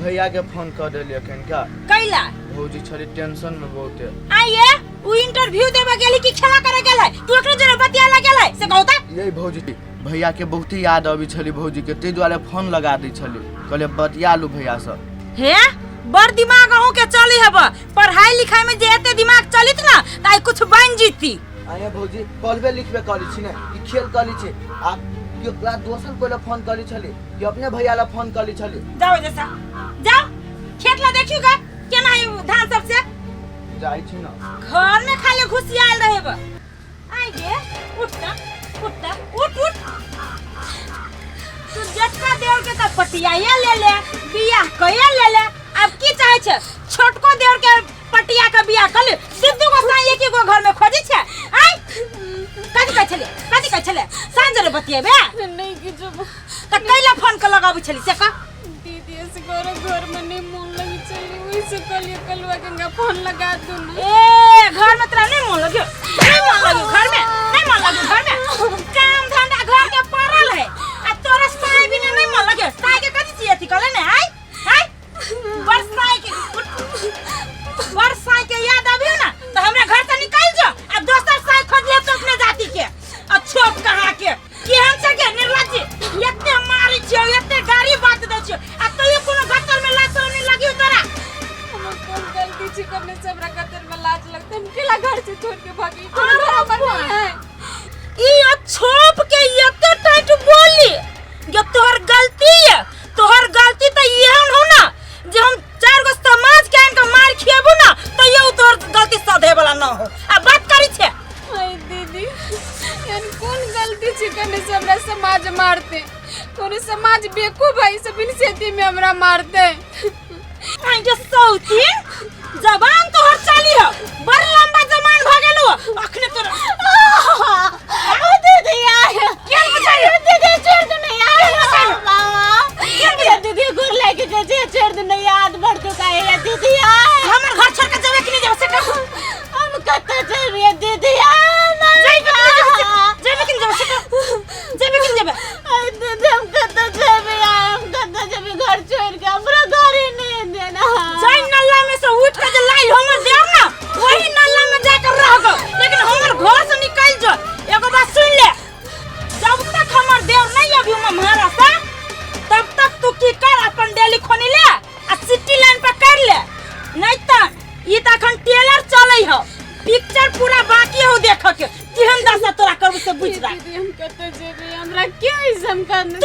भैया के फोन कर देलिए कनिका। कैला? भौजी छली टेंशन में बहुते। आइए उ इंटरव्यू देबे गेली कि खेला करे गेलै? तू एकरे जरे बतियाला गेलै से कहू त? यही भौजी भैया के बहुते याद आबी छली भौजी के, ते दुआरे फोन लगा दी छली, कहले बतिया लू भैया से। हे बड़ दिमाग अहू के चली हब, पढ़ाई लिखाई में जे एते दिमाग चलित ना ताई कुछ बन जीती। आये भौजी पढ़बे लिखबे करी छी ने, ई खेल करी छी। आप क्यों क्लास दोसर कोइला फोन करी छली कि अपने भैया ला फोन करी छली? जाओ जैसा जाओ खेत ला देखियो का केना है धान सब से जाई छी ना। घर में खाली घुसियाल रहेब। आई गे उठता उठता उठ उठ। तू जटका देवर के त पटियाया ले ले, बियाह कया ले ले। अब की चाहे छ? छोटको देवर के पटिया के बियाह कर ले, सिद्धू को साई एक गो घर में खोजी छ। आई कथि कह छले सांझ रे बतियेबे? नहीं किछो त कैला फोन के लगाबी छली से का? दीदी से घर में नहीं मन लगी चली, वही से कलिए कलवा गंगा फोन लगा दू ना। ए घर में तेरा नहीं मन लगे? नहीं मन लगे घर में? नहीं मन लगे घर में? काम धंधा घर के पड़ल है, आ तोरा साई भी नहीं मन लगे? साई के कथि चाहिए थी कहले ने? आई आई बरसाई के याद आबियो ना तो हमरा घर से निकल जा, अब दोसर साई खोज ले तो अपने जाति के। अच्छोप कहा के केहन से के निर्लज्ज, एते मारी छियो, एते गाड़ी बात दे छियो, आ तइयो कोनो गत्तर में लाज नहीं लगी तोरा? हमर कौन गलती छी करने से हमरा गत्तर में लाज लगते, हम केला घर से छोड़ के भागी, कोनो घर पर नहीं है। ई अच्छोप के एते टाइट बोली ये तोहर गलती है। तोहर गलती त एहन हो ना जे हम चार गो समाज के इनका मार खिएबो ना तो ये तोहर गलती सधे वाला ना हो। अब बात करी छे। आई दीदी यान कौन गलती छी करने से हमरा समाज मारते, कोनो समाज बेवकूफ भाई सब इन सेती में हमरा मारते। आई जे सौतीन जबान तोहर चाली हो, बड़ लंबा जबान भ गेलो अखने तोरा। दीदी आए क्या बचाई? दीदी छोड़ दे नहीं यार मामा, दीदी गुर लेके जे छोड़ दे नहीं, याद बढ़ चुका है दीदी आए। हमर घर छोड़ के जावे कि नहीं जावे से कह? हम कत्ते चल रही है दीदी आए ना जावे कि नहीं जावे से कह? जावे कि नहीं जावे? दीदी हम कत्ते चल यार, हम कत्ते जब घर छोड़ के हमरा घर ही नहीं देना। जाई नल्ला में से उठ के लाई हमर देव ना, वही नल्ला में जाकर रहगो, लेकिन हमर घर से निकल जा। एगो बात सुन ले, जब तक हमर देव नहीं अभी हमारा सा तब तक तू की कर अपन डेली खोनी ले आ सिटी लाइन पर कर ले, नहीं त ई त अखन टेलर चलै हो, पिक्चर पूरा बाकी हो देख के केहन दशा तोरा करबो से बुझ रहा। दीदी हम कत्ते जेबे, हमरा क्यों इज्जत करने?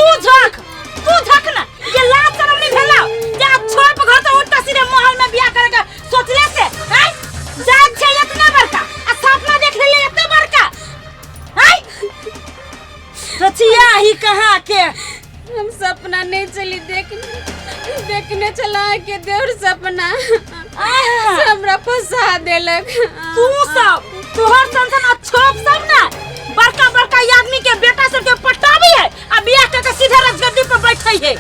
तू झक ना, ये लाज शरम नहीं भेला जे छोप घर से उठता सीधे महल में बियाह करे के सोचले से? हैं जाग छै इतना बड़का आ सपना देख ले इतना बड़का? हैं सचिया ही कहां के? हम सपना नहीं चली देखने चला के देवर सपना से हमरा फंसा देलक। तू सब तोहर संसन अच्छोप सब ना बड़का बड़का आदमी के बेटा सब के पटावी है आ बियाह के सीधे राजगद्दी पर बैठई है।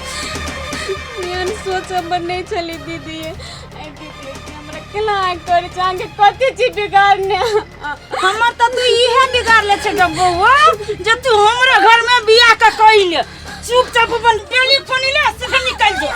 यान सोच हम नहीं चली दीदी, आई देख लेती हमरा केला कर जाके कथि चीज बिगाड़ने। हमर त तू इहे बिगाड़ ले छै बउआ जे तू हमरा घर में बियाह का कइले। चुपचाप अपन टेलीफोन ले से निकल जा।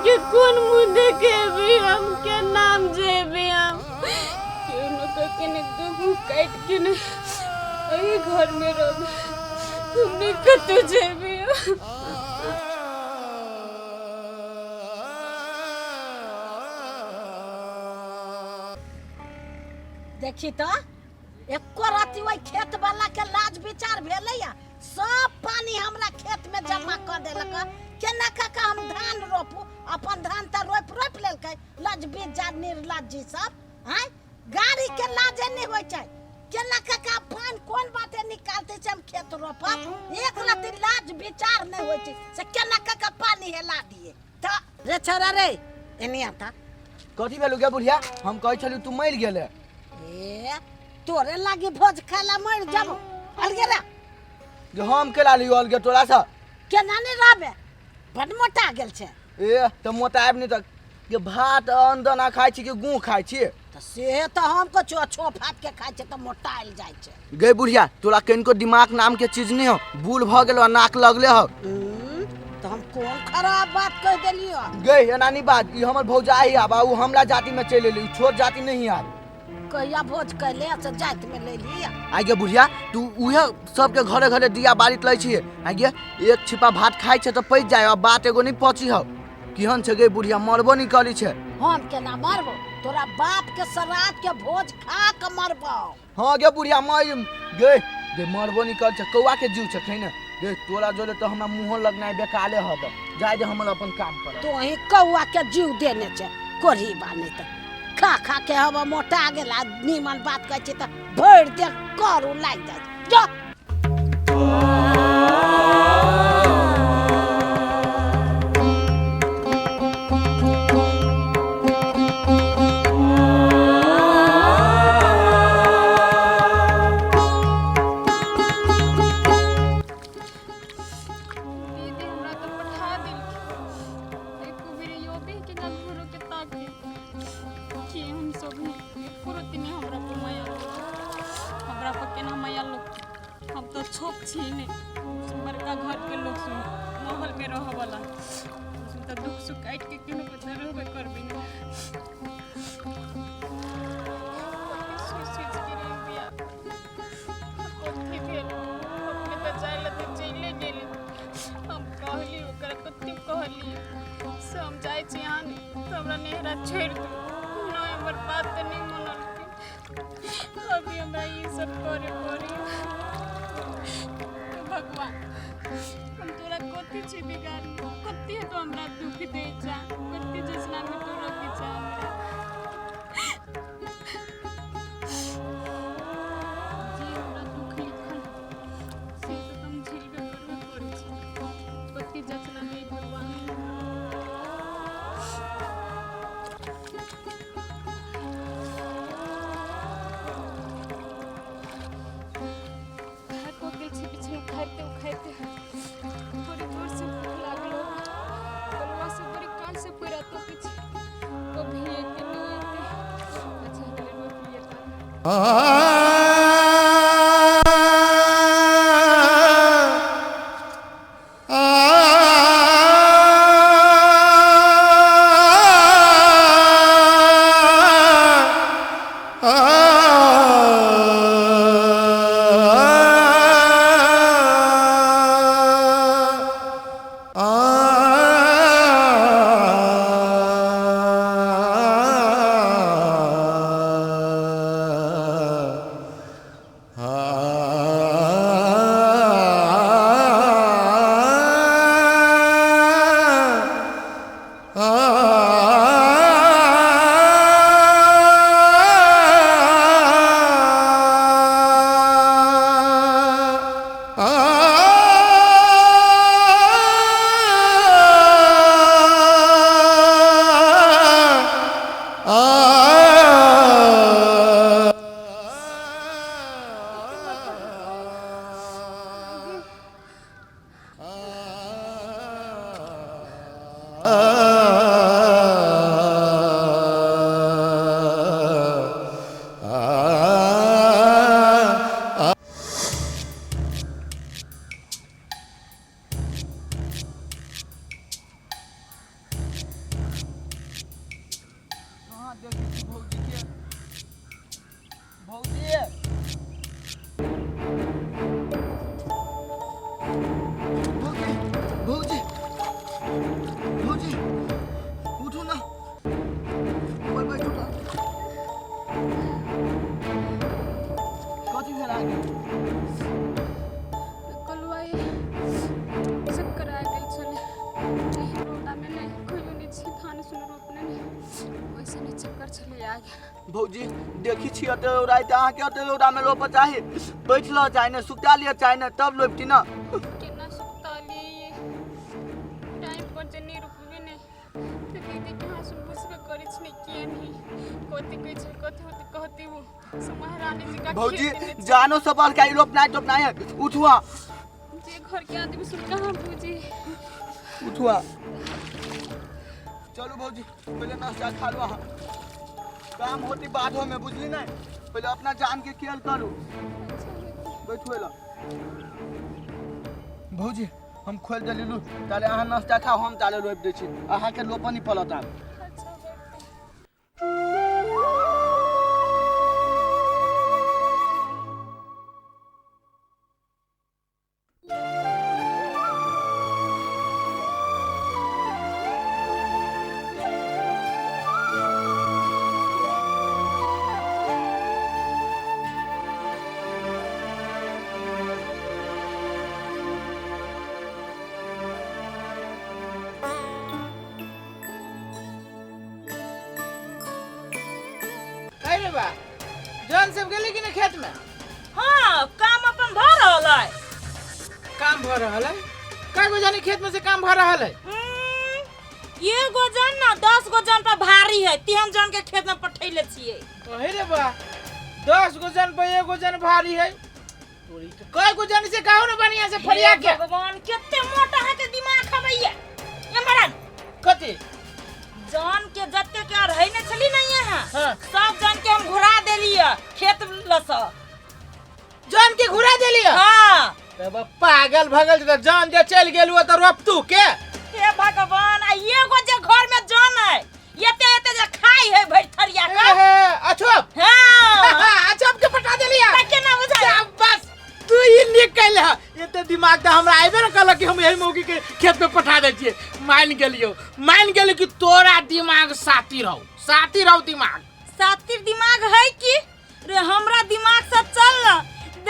के कौन मुंह देखे भी हम के नाम जे भी हम क्यों न के ने दुख काट के ने अई घर में रह तुमने कतो जे भी देखी तो एको राती वही खेत वाला के लाज विचार भेलैया सब पानी हमरा खेत में जमा कर देलक केना का हम धान रोपू अपन धान त रोप लेलकै लाज बीजा निर्लज्जी सब हैं गाड़ी के लाजे नहीं होय छै केना का पान कोन बाटे निकालते छै हम खेत रोपब एक राती लाज विचार नहीं होय छै से केना का पानी हेला दिए त रे छोरा रे एनिया था कथी भेलु गे बुढ़िया हम कहै छलु तू मर गेले ए तोरे लागी भोज खाला मर जाबो अलगे रे जे हम केला लियो अलगे तोरा सा केना नहीं रहबे बड मोटा गेल छै ए त मोटाइब नहीं त ये भात अनदना खाइ छी कि गूँ खाइ छी त से त हमको छो फाट के खाइ छै त मोटाइल जाय छै गे बुढ़िया तोरा कनिको दिमाग नाम के चीज नहीं हो बूढ़ भ गेलो नाक लगले हो तो हम कौन खराब बात कह देलियो गे एना नहीं बात ई हमर भौजाई आ बाबू हमरा जाति में चले एली छोट जाति नहीं आ कहिया भोज कैले से जात में ले लिया आ गे बुढ़िया तू उहे सबके घरे घरे दिया बारित लै छी आ गे एक छिपा भात खाइ छै त पच जाय अब बात एगो नहीं पची हो किहन छै गे बुढ़िया मरबो नहीं करी छै हम केना मरबो तोरा बाप के श्राद्ध के भोज खा के मरबो हां गे बुढ़िया मर गे गे मरबो नहीं कर छै कौआ के जीव छै खैने गे तोरा जोले तो हमरा मुंह लगनाय बेकाले हब जाय जे हमर अपन काम कर तो ही कौआ के जीव देने छै कोढ़ी बानी त खा के हवा मोटा गेला नीमन बात कहै छै त भर दे करू लाग जाय जो बड़का घर के लोग सुन महल में रह वाला तो दुख सुख काट के क्यों कुछ रहबे करबे ना सोच के रे बिया कोथी भेल अपने तो जाइले तो चले गेली हम कहली ओकरा कत्ते कहली समझाई छी आन तो हमरा नेहरा छोड़ दू ना हमर बात नहीं मनल के अभी हमरा ई सब करे पड़ी भगवान हम तोरा कथी छी बिगाड़ी कथी तो हमरा दुख दे जा कथी जसना में तोरा पीछा जी हमरा दुख लिखल से तो तुम झेलबे करबे करै छी कथी जसना में भगवान खाते थोड़ी दूर से भूख लागलो गलवा से बड़ी कान से पूरा तो पीछे कभी आते नहीं आते अच्छा गले रोक लिया वैसे नहीं चक्कर चले आ गया। भौजी देखी छी अते उड़ाई त अहाँ के अते उड़ा में लोप चाही बैठलो चाहे न सुता लिया चाहे न तब लोपटी न केना सुता लिए ये टाइम पर जनी रुकबे नहीं तो दीदी के हां सुन बसबे करी छ किए नहीं कोती कह छ कथि होती कहती वो महारानी जी का भौजी जानो सवाल का लोप नहीं है उठुआ जे घर के आदमी सुन कहां पूजी उठुआ चलो भौजी पहले नाश्ता खा लो काम होती बाद हो में बुझली नहीं पहले अपना जान के ख्याल करो बैठो ला भौजी हम खोल दलिलु ताले अहाँ नाश्ता खाओ हम ताले रोप दै छी अहाँ के लोपनी पलटा अरे बा जौन सब गेली कि ना खेत में हाँ काम अपन भ रहल है। काम भ रहल है कई गो जानी खेत में से काम भ रहल है ये गो जन ना 10 गो जन पर भारी है 3 जन के खेत में पठैले छिए। अरे बा 10 गो जन पे एगो जन भारी है तोरी के कई गो जन से काहो न बढ़िया से फरिया के भगवान केते मोटा है के दिमाग खबैया ये मरन कथि जन के जत्ते के रहे न छली नहीं है हाँ। सब जन के हम घुरा देलिए खेत लस जन के घुरा देलिए हां तब पागल भगल त जन जे चल गेलु त रोप तू के हे भगवान आ ये गो जे घर में जन है एते एते जे खाई है भैठरिया का अछोप हां अछोप के पटा देलिए के ना बुझा बस तू ही निकल है एते दिमाग त हमरा आइबे न कहल कि हम यही मौगी के खेत में पठा दे छिए मान गेलियो कि तोरा दिमाग साती रहो दिमाग सातिर दिमाग है कि रे हमरा दिमाग से चल ना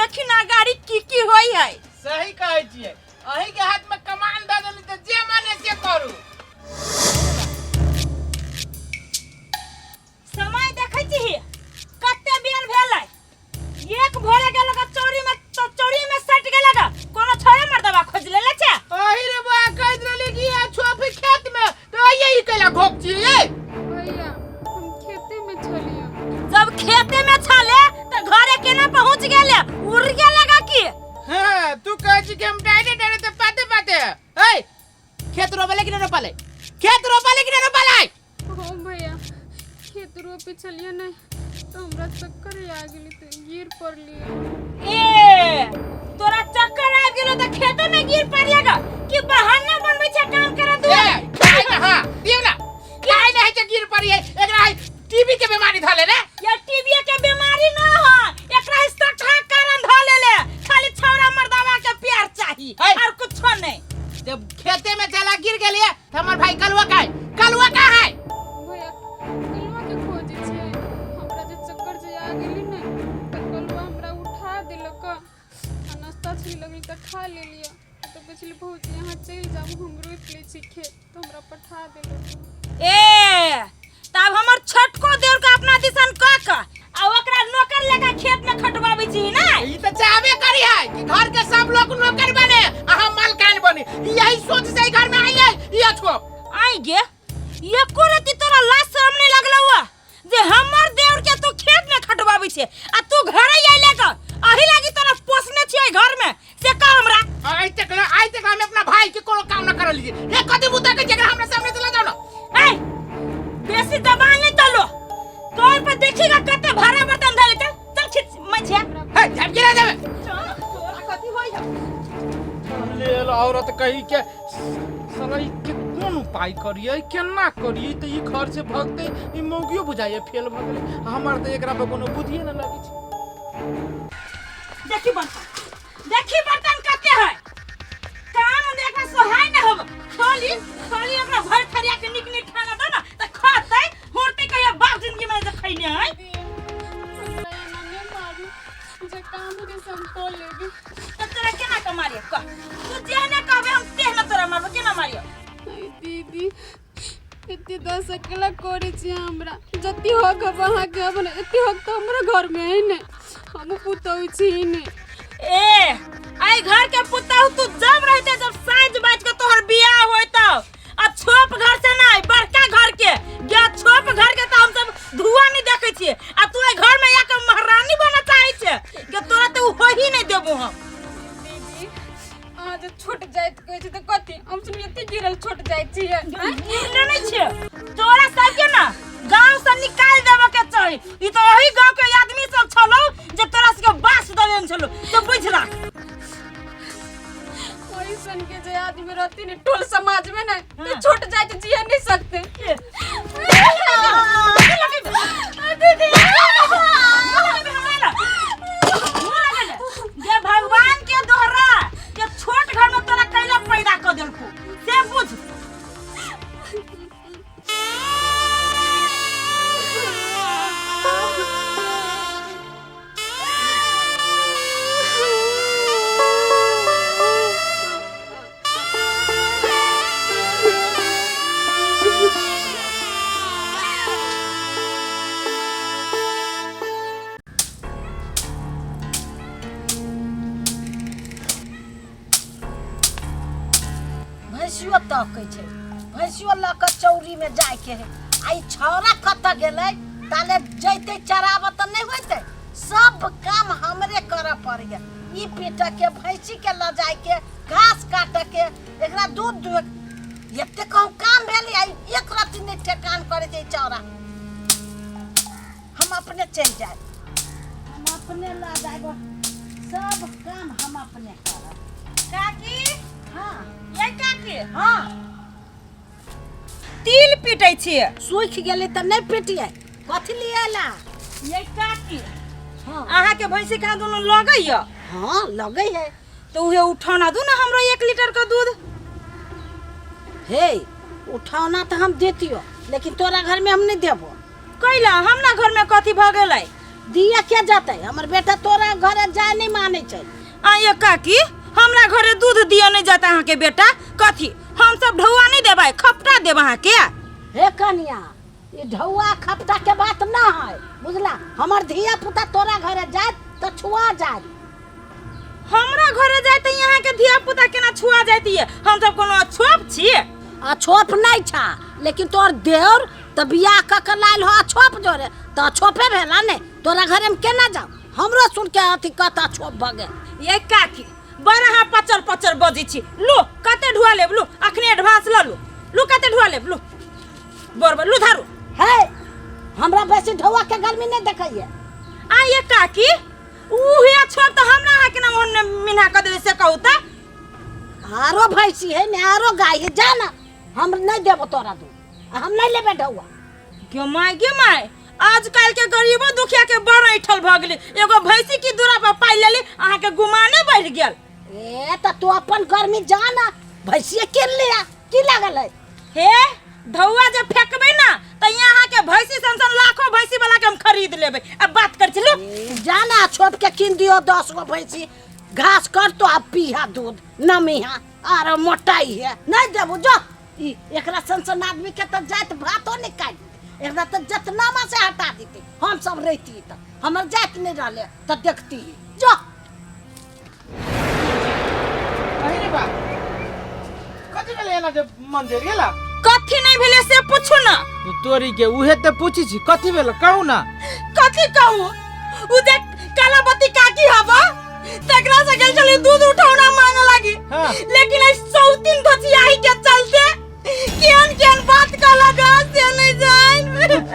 देखी ना गाड़ी की होई है। सही कहै छिए अही के हाथ में कमान द देली त जे माने से करू समय देखै छी कते बेर भेलै एक भोरे गेल का चौरी में सट गेल का कोनो छोरे मर्दवा खोज लेले छे अही रे बा कह देली कि आ छोप खेत में तो यही कहला घोक छिए भैया हम खेते में छलिए जब खेते में छले त घरे केना पहुंच गेले उड़ गेलगा की हां तू कह छी कि हम डायरे त पाते ए खेत रोपले कि न रोपले हो भैया खेत रोपे छलिए नहीं तो हमरा चक्कर आ गेली तो गिर पड़ली ए तोरा चक्कर आ गेलो त खेते में गिर पड़ियागा कि बहाना बनबै छै काम करे दू काय ना हां दियो ना काय ना है जे गिर पड़ी है एकरा टीबी के बीमारी धले रे या टीबी के बीमारी न हो एकरा सठा कारण धले ले खाली छौरा मर्दावा के प्यार चाहिए और कुछ नहीं जब खेते में चला गिर गेलिए हमर भाई कलवा का है भैया कलवा के खोजे छै हमरा जे चक्कर जे आ गेली ने त कलवा हमरा उठा देलक नाश्ता छी लगली त खा लेलिए तो बचली बहुत यहाँ चल जाऊ हम रोप ले छी खेत तो हमरा पठा देलक ए तब हमर छटको देर का अपना दिसन का आ ओकरा नौकर लगा खेत में खटवाबै छी ना ई त चाहबे करी है कि घर के सब लोग नौकर बने आ हम मालकान बने यही सोच से घर में आई है ये छोप आई गे ये कोरती तोरा लाज शर्म नहीं लगला हुआ जे हमर देवर के तू खेत में खटवाबै छे आ तू घर आइले का अही लागी तोरा पोसने छियै घर में से का हमरा आई तक हम अपना भाई के कोनो काम न कर लिए ये कदम उठा के जगह हमरा सामने चला जाओ ना ए बेसी दबान नहीं तलो तोर पर देखिएगा कते भारा बर्तन धरे चल खींच मछिया है झप गिरा जावे तोरा कथि होई है ले औरत कही के सलाई के कोन उपाय करिए केना करिए त ई घर से भगते ई मौगियो बुझाइए फेल भ गेले हमर त एकरा पे कोनो बुद्धिए न लागे छै देखी बर्तन कते है काम देखा सोहाय न होब खाली अपना भर खरिया के निक खाना दो ना त खातै होरते कहिया बाप जिंदगी में जे खैने है हमरा एना ने मारू जे काम के संतोल लेबी त तोरा केना के मारिए का तू जे ने कहबे हम तेह न तोरा मारबो केना मारिए दीदी जति दस अकेला करे छी हमरा जति हक वहां के अपन एति हक तो हमरा घर में है ने हम पुतौ छी ने ए आई घर के पुतौ तू जब रहते जब साँझ बाज के तोहर बियाह होय त आ छोप घर से ना बड़का घर के गे छोप घर के त हम सब धुआं नहीं देखे छी आ तू ए घर में आके महारानी बना चाहे छे के तोरा त हो ही नहीं देबो हम दीदी आज छोट जाइत कहै छै त कथि हम सुन एते गिरल छोट जाइत छी गिरले नहीं छे तोरा सब के ना गांव से निकाल देबो के चाहि ई तो वही गांव के आदमी सब छलो जे तोरा से के बास द देन छलो तो बुझ राख सन के जे आदमी रहती ने टोल समाज में ना तो छोट जाति जी नहीं सकते ये भगवान के दोहरा के छोट घर में तोरा कैला पैदा कर देलको से बुझ भैंसियो तकै छै भैंसियो ल के चौरी में जाय के है आई छौरा कत गेलै ताले जैते चराब त नहीं होते सब काम हमरे करे पड़िए ई पीट के भैंसी के ल जाय के घास काट के एकरा दूध दुह एते कहूं काम भेली आई एक रत्ती नहीं ठेकान करे छै चौरा हम अपने चल जाए हम अपने ला जाएगो सब काम हम अपने करब काकी हां ये काकी हां तिल पीटै छियै सूख गेलै त नहीं पीटिए कथि लियाला ये काकी हां अहाँ के भैंसी का दोनों लगैया हां लगे है तो उहे उठाना दू ना हमरा 1 लीटर का दूध हे उठाना तो हम देतियो लेकिन तोरा घर में हम नहीं देबो कैला हमरा घर में कथी भ गेलै दिया क्या जाते हमर बेटा तोरा घर जाय नहीं माने छै आ ये काकी हमरा घरे दूध दिया नहीं जाता अहाँ के बेटा कथी हम सब ढौआ नहीं देबै खपटा देब अहाँ के हे कन्या ये ढौआ खपटा के बात ना है बुझला हमर धिया पुता तोरा घरे जाय त छुआ जाय हमरा घरे जाय त यहाँ के धिया पुता केना छुआ जाती है हम सब कोनो छोप छी अछोप नहीं छा लेकिन तोर देवर त बियाह क के लाइल हो अछोप जोरे त अछोपे भेला ने तोरा घरे में केना जाऊ हमरो सुन के अथी कत अछोप भगे ये काकी बड़ा हाँ पचर पचर बजी छी लो कते ढुआ लेब लो अखने एडवांस ल लो लो कते ढुआ लेब लो बरबर लो धारू है हमरा बेसी ढौआ के गर्मी नहीं देखैए आ ये काकी उहे छोड़ त हमरा अहाँ के नाम ओने मिना क देले से कहू त आरो भैंसी है ने आरो गाय है जाना हम नहीं देबो तोरा दूध हम नहीं लेबे ढौआ गे माय आजकल के गरीबो दुखिया के बड़ ऐठल भ गेलै एगो भैंसी की दूरा पर पाइ लेली अहाँ के गुमाने बढ़ गेल ए त तू अपन गर्मी जाना भैंसी किन लिया की लागल है हे ढौआ जे फेकबे ना त यहाँ के भैंसी संसन लाखों भैंसी वाला के हम खरीद लेबै अब बात कर चलो जाना छोप के किन दियो 10 गो भैंसी घास कर तो अब पीहा दूध नमिहा आरो मोटाई है नहीं देबो जो ई एकरा संसन आदमी के त जात भातो नहीं काट एकरा त जतनामा से हटा देते हम सब रहती त हमर जात नहीं रहले त देखती जो अरे बा कथि भेलै ना जे मंदिर गेला कथी नहीं भेले से पूछू ना तो तोरी के उहे त पूछी छी कथि भेल कहू ना कथी कहू उ जे कालाबती काकी हबा तकरा से गेल चली दूध उठावना मांगे लागी हाँ। लेकिन आई सौतीन धसियाही के चलते केन केन बात का लगा से नहीं जान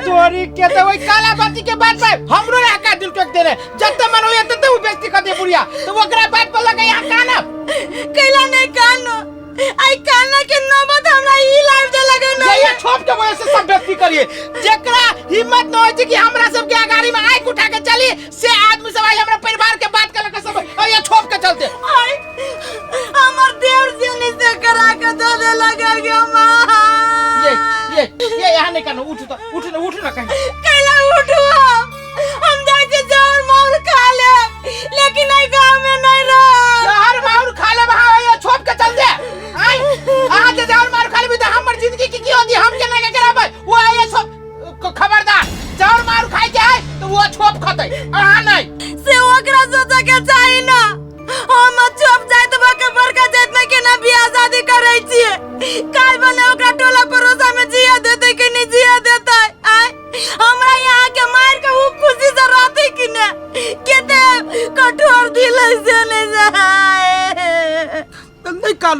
तोरी के त ओई कालाबाती के बात पे हमरो यहाँ का दिल टोक देले जब तक मन होय त उ व्यक्ति कर दे बुढ़िया तो ओकरा बात पर लगे यहाँ काना कैला नहीं कानो आई काना के नौबत हमरा ई लाइफ दे लगे ना ये छोप के वजह से सब व्यक्ति करिए जेकरा हिम्मत न होय छै कि हमरा सब के अगाड़ी में आंख उठा के चली से आदमी सब आई हमरा परिवार के बात कर के सब और ये छोप के चलते आई हमर देवर से नहीं से करा के दे दे लगा गया मां ये यहाँ नहीं करना उठ ना कहीं कैला उठो हम जाके जहर मार खा ले लेकिन नहीं गांव में नहीं रह जहर मार खा ले वहां ये छोप के चल दे आई आज जहर मार खा ले भी तो हमर जिंदगी की होती हम के नहीं कराबे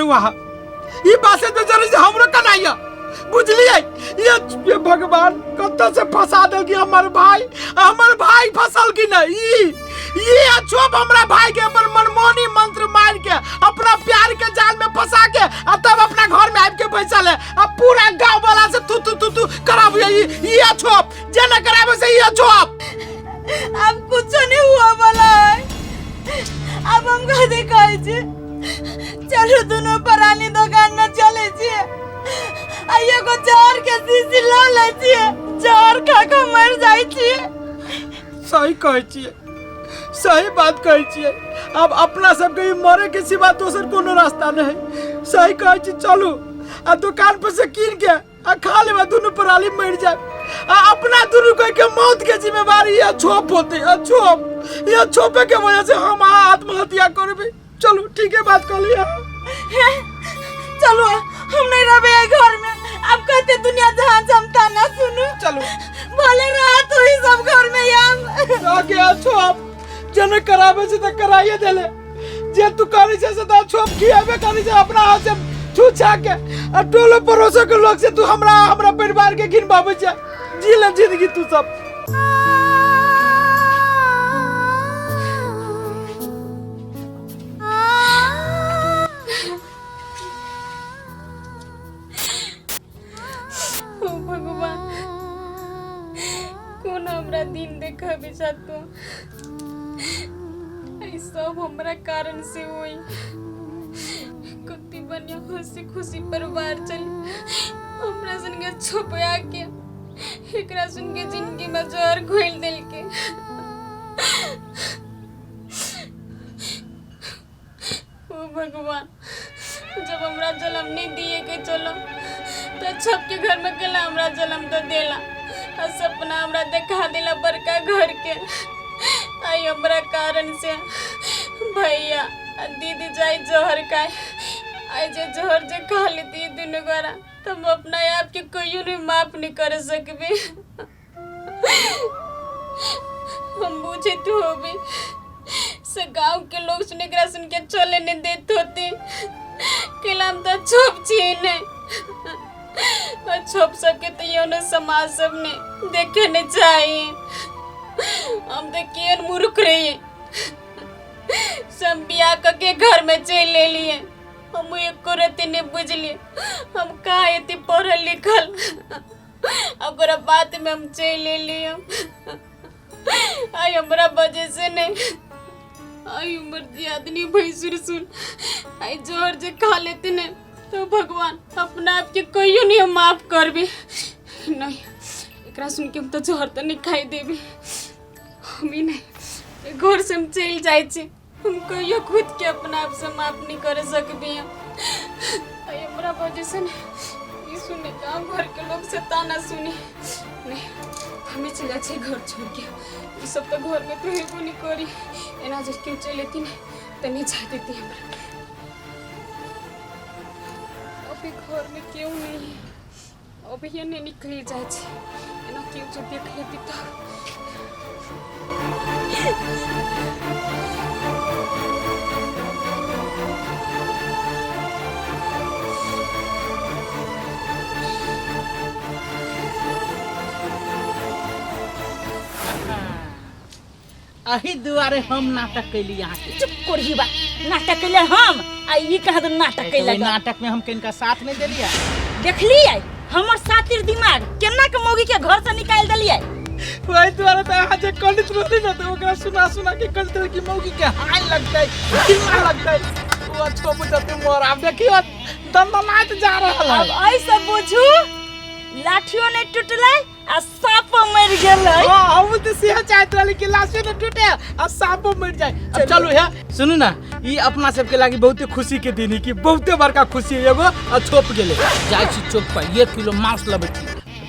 बनुआ है ई बासे तो जरूर से हमरो कनाइया बुझलिए ये भगवान कत्ता से फंसा दे कि हमर भाई फंसल की नहीं ये अछोप हमरा भाई के अपन मनमोहनी मंत्र मार के अपना प्यार के जाल में फंसा के अब तब अपना घर में आके बैसल है अब पूरा गांव वाला से तू कराब ये अछोप जे न कराबे से ये अछोप अब कुछ नहीं हुआ वाला है। अब हम कहे कहै छी चलो दोनों परानी दुकान में चले छी आइए को जहर के शीशी ला ले छी जहर खा के मर जाई छी। सही कहै छी सही बात कहै छी अब अपना सबके मरे के सिवा दोसर कोनो रास्ता नहीं सही कहै छी चलू आ दुकान पर से कीन के आ खा लेबा दोनों पराली मर जाए आ अपना दोनों के मौत के जिम्मेवारी ये छोप होती ये छोपे के वजह से हम आत्महत्या करबे। चलो ठीक है बात कर लिया चलो हम नहीं रहे घर में अब कहते दुनिया जहां जमता ना सुनो चलो भले रहा तो ही सब घर में हम आगे छोप जने करावे से त कराइए देले जे तू करी से त छोप खियाबे करी से अपना हाथ से छूछा के आ टोलो परोसो के लोग से तू हमरा परिवार के गिनबावे छ जी ले जिंदगी तू सब। भगवान कौन हमरा दिन देखा बिचातो सब हमरा कारण से हुई कुत्ती बनिया खुशी खुशी परिवार चली हमरा संगे छुपया के एकरा सुन के जिंदगी में जहर घोल दिल के ओ भगवान जब हमरा जन्म नहीं दिए के चलो तो सबके घर में गला हमरा जन्म तो देला और सपना हमरा देखा दिला बड़का घर के आई हमरा कारण से भैया दीदी जाई जहर का आई जे जहर जे खा लेती दोनों गोरा तुम अपना आप के कोई नहीं माफ नहीं कर सकबे हम बुझे तो होबे से गांव के लोग सुने करा सुन के चले नहीं देते होते केलाम तो छोप छीने और छोप सबके तो ये न समाज सबने देखे नहीं चाहिए हम तो केन मूर्ख रही सब बिया के घर में चल ले लिए हम एक करते नहीं बुझलिए हम कहा इतनी पढ़ल लिखल अगर बात में हम चल ले लिए आई हमरा वजह से नहीं आई उम्र जी आदमी भैंसुर सुन आई जोर जे खा लेते ने तो भगवान अपना आप के कोई नहीं माफ कर भी नहीं एकरा सुन के हम तो जोहर तो नहीं खाई देबे हम ही नहीं घर से हम चल जाए छे हम कहियो खुद के अपना आप से माफ नहीं कर सकबे आई हमरा वजह से ये सुने गांव घर के लोग से ताना सुनी नहीं हमें चला छे घर छोड़ के ये सब तो घर में तो हेबो नहीं करी एना जब क्यों चल लेती नहीं तो नहीं जा देती हमरा अभी घर में क्यों नहीं अभी ये नहीं निकल जाए छे एना क्यों जब देख लेती तो अही दुआरे हम नाटक कैली यहाँ के। चुप करही बा नाटक कैले हम आ ई कहा तो नाटक कैले नाटक में हम किनका साथ नहीं देलिए देखली आई हमर सातिर दिमाग केना के मौगी के घर से निकाल देलिए वही द्वारा तो आज कंडित बोली ना तो ओकरा सुना के कंडित की मौगी के हाय लगता है कितना लगता है वो छोप जाते मोर आप देखियो दंदनात जा रहा है अब ऐसा बुझू लाठियों ने टूटले आ सांप मर गेलै हां हम तो सिया चाहत वाली के लाशे ने टूटे आ सांप मर जाए। अब चलो है सुनू ना ई अपना सब के लागी बहुत खुशी के दिन है कि बहुत बड़का खुशी एगो आ छोप गेले जाय छी चौक पर 1 किलो मांस लबै छी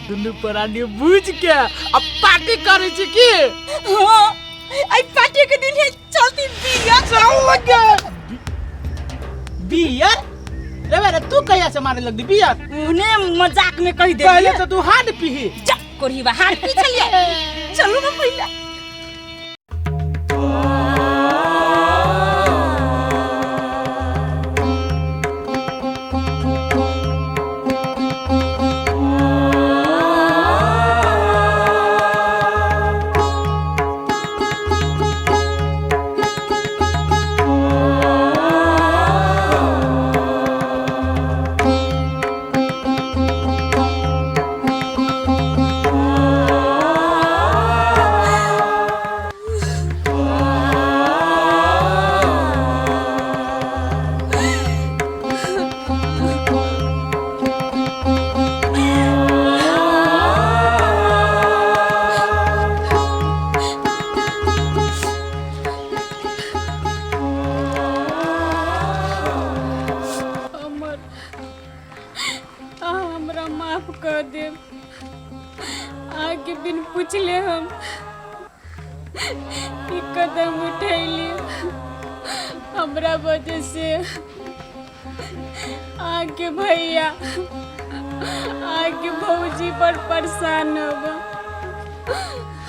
दुनु परानी बुझ के अब पार्टी करे छी की हां आई पार्टी के दिन है चलती बिया चल लगे बिया रे तू कहिया से मारे लग दी बिया उन्हें मजाक में कह दे पहले तो तू हाथ पीही चुप करही बा हाथ पी चलिए चलो ना पहले हमरा माफ कर दे। आगे बिन पूछले हम ई कदम उठैली। हमरा वजह से आगे भैया आगे भौजी पर परेशान होगा।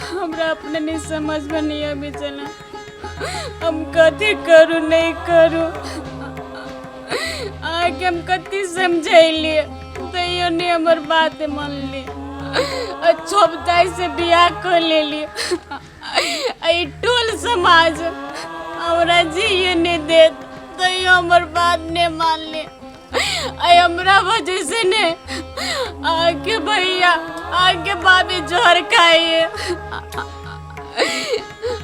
हमरा अपने नहीं समझ में नहीं अभी चला हम कथी करूँ नहीं करूँ। आगे हम कथी समझैलिए तैयो नहीं हमार बात मान ली। छोपदाई से बियाह कर लेली। टोल समाज हमरा जिये नहीं देत तैयो हमार बात नहीं मान ली। हमरा वजह से ने आगे भैया आगे बाबी जोहर खाइए।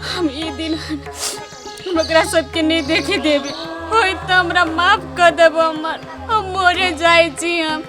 हम ये दिन हम सबके नहीं देखे देवे हो तो हमरा माफ कर देव। हम मोरे जाए छी हम।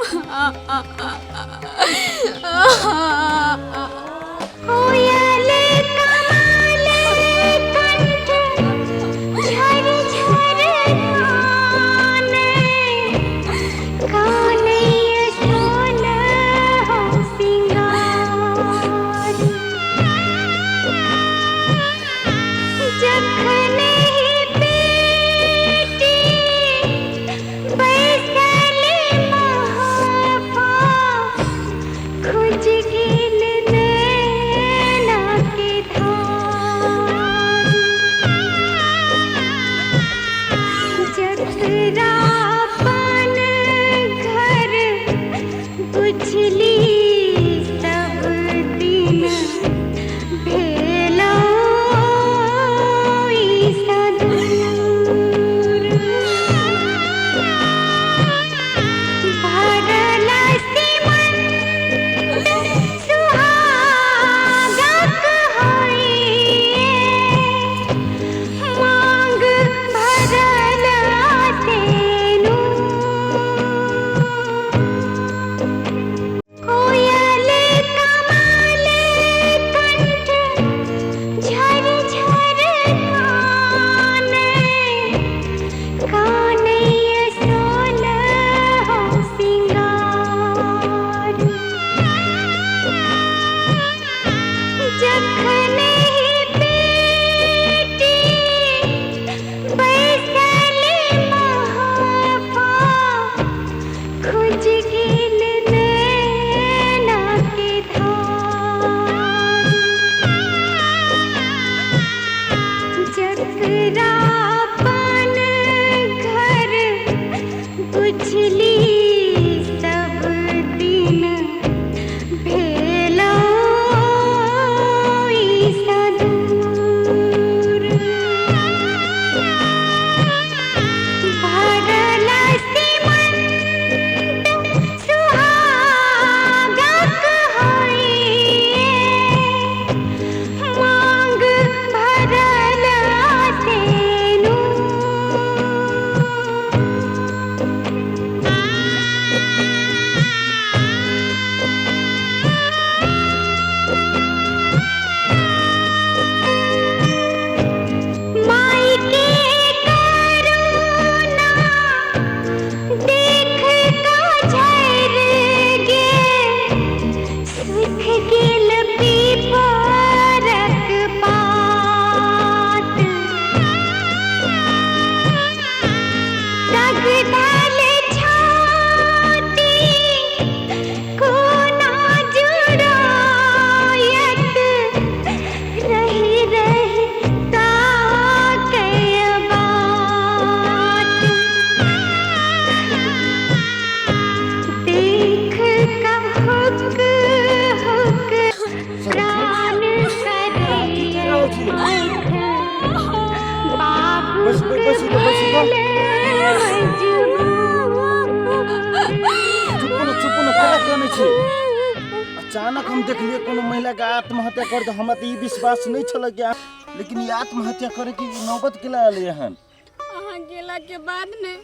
अचानक हम देखलिए कोनो महिला के आत्महत्या कर, हमरा तो ई विश्वास नहीं छल कि लेकिन ये आत्महत्या करे की नौबत केला आले हन। अहाँ गेला के बाद ने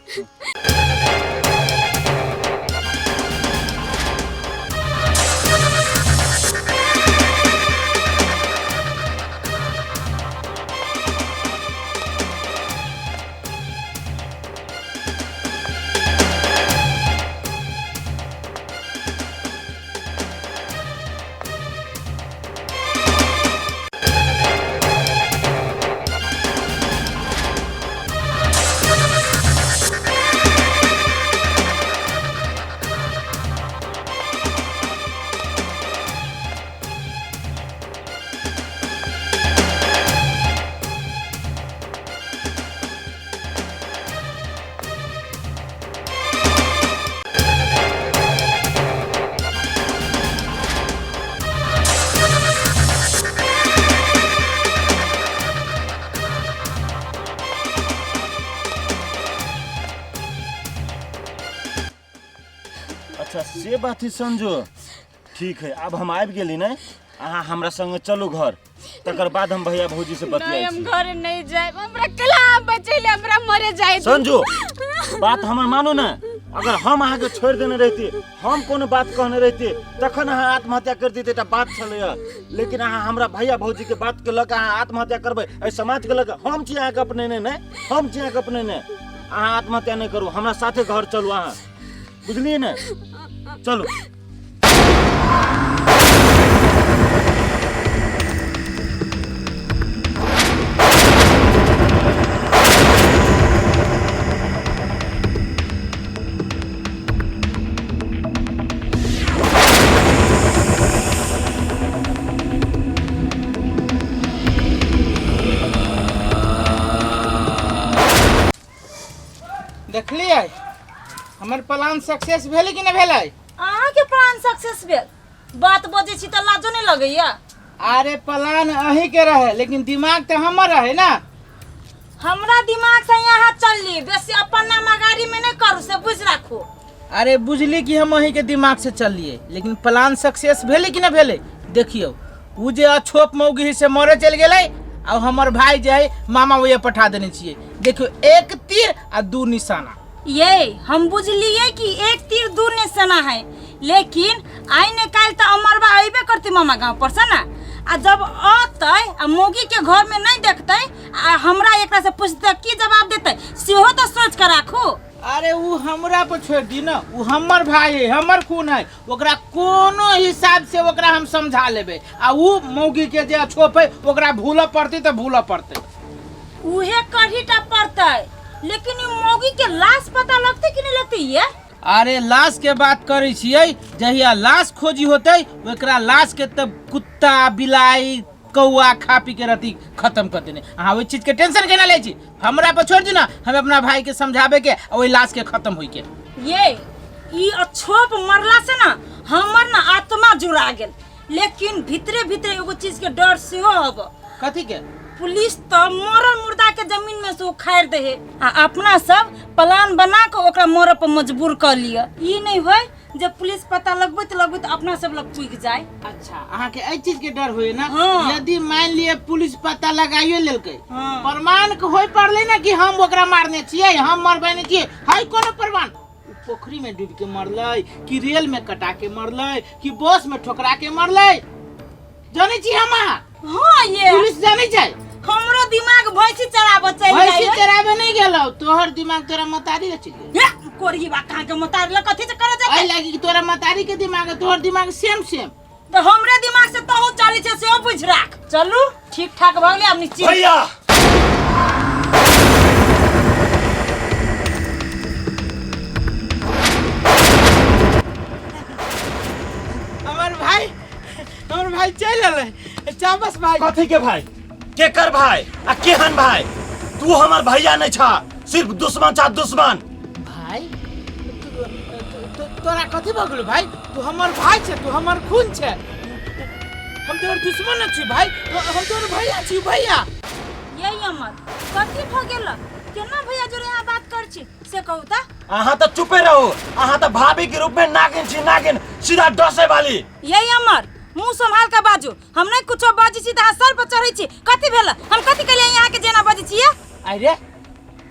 से बात ही संजो ठीक है अब हम आबि गेली ने अहाँ हमरा संगे चलू घर तकर बाद हम भैया भौजी से बतियाई हम घर नहीं जाए हमरा कला बचैले हमरा मरे जाए संजो बात हमर मानो ना अगर हम अहाँ के छोड़ देने रहती हम कोनो बात कहने रहती तखन अहाँ आत्महत्या कर देते एकटा बात छलैया लेकिन अहाँ हमरा भैया भौजी के बात के लक अहाँ आत्महत्या करबै एहि समाज के लक हम छी अहाँ के अपने ने हम छी अहाँ के अपने ने अहाँ आत्महत्या नहीं करू हमरा साथे घर चलू अहाँ बुझलिए ने चलू देखलिए हमर प्लान सक्सेस भेलै कि नहि भेलै अहाँ के प्लान सक्सेस भेल बात बजे छी त लाजो नहीं लगैया अरे प्लान अही के रहे लेकिन दिमाग तो हमर रहे ना हमरा दिमाग से यहाँ चलली बेसी अपन नाम गाड़ी में नहीं करू से बुझ राखो अरे बुझली कि हम अही के दिमाग से चलिए लेकिन प्लान सक्सेस भेलै कि नहि भेलै देखियो उ जे अछोप मौगी से मरे चल गेलै और हमर भाई जे है मामा वही पठा देने छिए देखियो एक तीर आ दू निशाना ये हम बुझलिए कि एक तीर दू निशाना है लेकिन आई ने काल तो अमरबा अबे करती मामा गांव पर से ना आ जब आते आ मोगी के घर में नहीं देखते आ हमरा एकरा से पूछते की जवाब देते सेहो तो सोच कर राखो अरे उ हमरा पर छोड़ दी ना उ हमर भाई है हमर खून है ओकरा कोनो हिसाब से ओकरा हम समझा लेबे आ उ मौगी के जे छोप है ओकरा भूल पड़ते तो भूल पड़ते उहे कढ़ीटा पड़ते लेकिन मौगी के लाश पता लगते कि नहीं लगते ये अरे लाश के बात करे छियै जहिया लाश खोजी होते ओकरा लाश के तब कुत्ता बिलाई कौआ खा पी के रहती खत्म कर देने अहाँ ओइ चीज के टेंशन केना ले छी हमरा पर छोड़ दी ना हम अपना भाई के समझावे के ओइ लाश के खत्म होई के ये ई अछोप मरला से ना हमर ना आत्मा जुड़ा गेल लेकिन भीतरे भीतरे एगो चीज के डर सेहो हब कथी के पुलिस तो मरल मुर्दा के जमीन में से उखाड़ दे है आ अपना सब प्लान बना के ओकरा मरे पर मजबूर कर लिया ई नहीं होय जब पुलिस पता लगबैत अपना सब लोग पुग जाए अच्छा अहाँ के एई चीज के डर होय ना हाँ। यदि मान लिए पुलिस पता लगाइयो लेलकै हाँ। प्रमाण के होय पड़ले ना कि हम ओकरा मारने छियै हम मरबे छियै हाय कोनो प्रमाण उ पोखरी में डूब के मरलै कि रेल में कटा के मरलै कि बस में ठोकरा के मरलै जानै छी हम हाँ ये पुलिस जानै छै हमरो दिमाग भैंसी चराबे चल भैंसी जाए चराबे नहीं गेलौ तोहर दिमाग तोरा मतारी चल कोरही बा कहां के मुतार ल कथि से करे जाए आई लागी कि तोरा मतारी के दिमाग है तोहर दिमाग सेम सेम तो हमरे दिमाग से तो चाली छे सेहो बुझ राख चलू ठीक ठाक भ गेलै अब निश्चित भैया हमर भाई चल आले चाबस भाई कथी के भाई के कर भाई आ केहन भाई तू हमर भैया नहीं छा सिर्फ दुश्मन छा दुश्मन भाई तोरा कथी भ गेलो भाई तू हमर भाई छे तू हमर खून छे हम तोर दुश्मन छी भाई हम तोर भैया छी भैया यही अमर कथी भ गेल केना भैया जोरे यहाँ बात कर छी से कहू त अहाँ तो चुपे रहो अहाँ तो भाभी के रूप में नागिन छी नागिन सीधा डसे वाली यही अमर मुंह संभाल के बाजू हम नहीं कुछो बाजी छी त अहाँ सर पर चढ़ै छी कथी भेल हम कथी कलिए यहाँ के जेना बाजी छिए अरे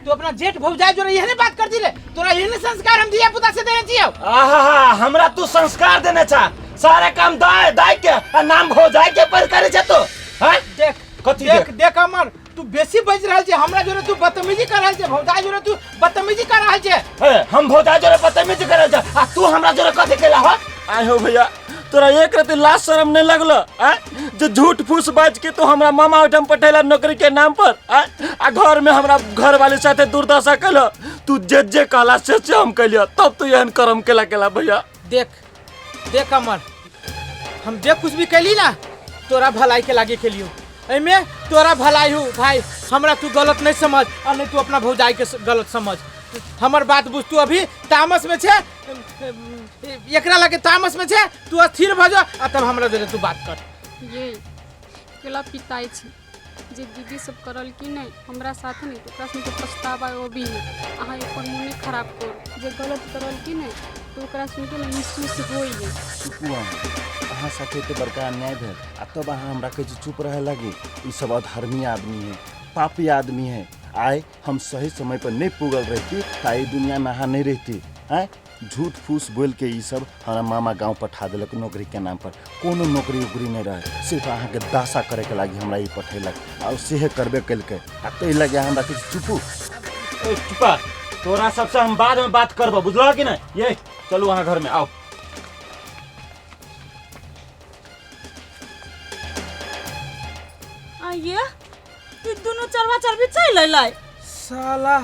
तू अपना जेठ भौजाई जोरे यही बात कर दी रे तोरा यही संस्कार हम दिया पुता से देने छियो आहा हमरा तू संस्कार देने छा सारे काम दाय दाय के आ नाम भौजाई के पर करे छ तो हैं देख कथी देख देख अमर तू बेसी बज रहल छे हमरा जोरे तू बदतमीजी कर रहल छे भौजाई जोरे तू बदतमीजी कर रहल छे हम भौजाई जोरे बदतमीजी करे छ आ तू हमरा जोरे कथी केला हो आय हो भैया तोरा एक रति लाज शरम नहीं लगलो जो झूठ फूस बाज के तो हमरा मामा ओठम पठेला नौकरी के नाम पर आ घर में हमरा घर वाले साथे दुर्दशा कलो तू जे कहला से हम कलियो तब तो एहन कर्म केला भैया देख देख अमर हम जे कुछ भी कैली ना तोरा भलाई के लागे खेलियो एमे तोरा भलाई हो भाई हमरा तू गलत नहीं समझ और नहीं तू अपना भौजाई के गलत समझ हमर बात बुझ तू अभी तामस में छे एकरा लगे तामस में छे तू अस्थिर भ जा आ तब हमरा जरे तू बात कर ये केला पिताई छी जे दीदी सब करल कि नहीं हमरा साथ नहीं तो ओकरा से पछतावा ओ भी नहीं अहाँ अपन मन खराब कर जे गलत करल कि नहीं तो ओकरा सुन के ना महसूस होइए। चुपुआ अहाँ साथे एते बड़का अन्याय भेल आ तब अहाँ हमरा कहै छी चुप रहे लगी। ई सब अधर्मी आदमी है, पापी आदमी है। आए हम सही समय पर नहीं पुगल रहती तो ई दुनिया में अहाँ नहीं रहती। हैं झूठ फूस बोल के ई सब हमारा मामा गांव पठा दिलक नौकरी के नाम पर। कोनो नौकरी उकरी नहीं रहे, सिर्फ अहाँ के दासा करे के लागी हमरा ई पठेलक और सेहे करबे कलके। आ तै लगे हमरा किछ चुपू। ए चुपा, तोरा सबसे हम बाद में बात करबो, बुझलो कि नहीं? ये चलू अहाँ घर में आओ। आइए ये दोनों चरवा चरबी चल अइलै। साला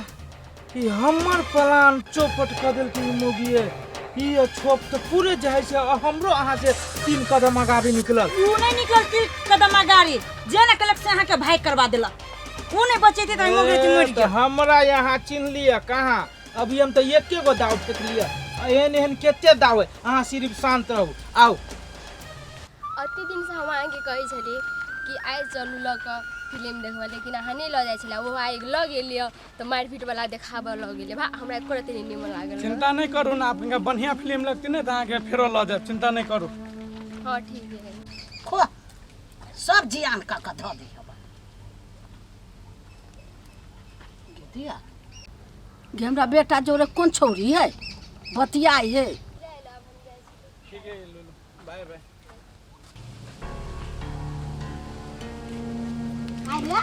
ई हमर प्लान चौपट कर देल की मोगिए। ई छोप तो पूरे जाय से हमरो अहाँ से 3 कदम आगाबी निकलल। ऊ नहीं निकल 3 कदम गाड़ी जे न कलेक्ट से अहाँ के भाई करवा देला। ऊ नहीं बचेती त मोगरे की मर गया। हमरा यहाँ चिन्ह लिया कहाँ? अभी हम तो एके गो दाव फेंक लिया। एहन एहन केते दाव है? अहाँ सिर्फ शांत रहू। आओ। अति दिन से हम आगे कही छली कि आइ चलू ल क फिल्म देखबा, लेकिन अहाँ नहीं ल जाइ छला। वो आइ ल गेलियो तो मारपीट वाला देखाबा ल गेलियो। भा हमरा एको रति नहीं निमन लागल। चिंता नहीं करू ना, आपके बढ़िया फिल्म लगती ना तो आगे फेरो ल जाब। चिंता नहीं करू। हां ठीक है। खो सब जियान का कथा दे दिया। गे हमरा बेटा जोरे कौन छौरी है बतियाई है। ठीक है लुलु, बाय बाय। अरे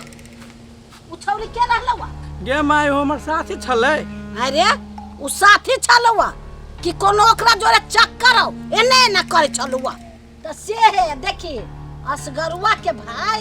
उ छौरी के रहलवा? गे माय हमर साथी छलै। अरे उ साथी छलवा कि कोनो ओकरा जोरे चक्कर हो एने न करे छलवा। त से है देखी असगरुआ के भाई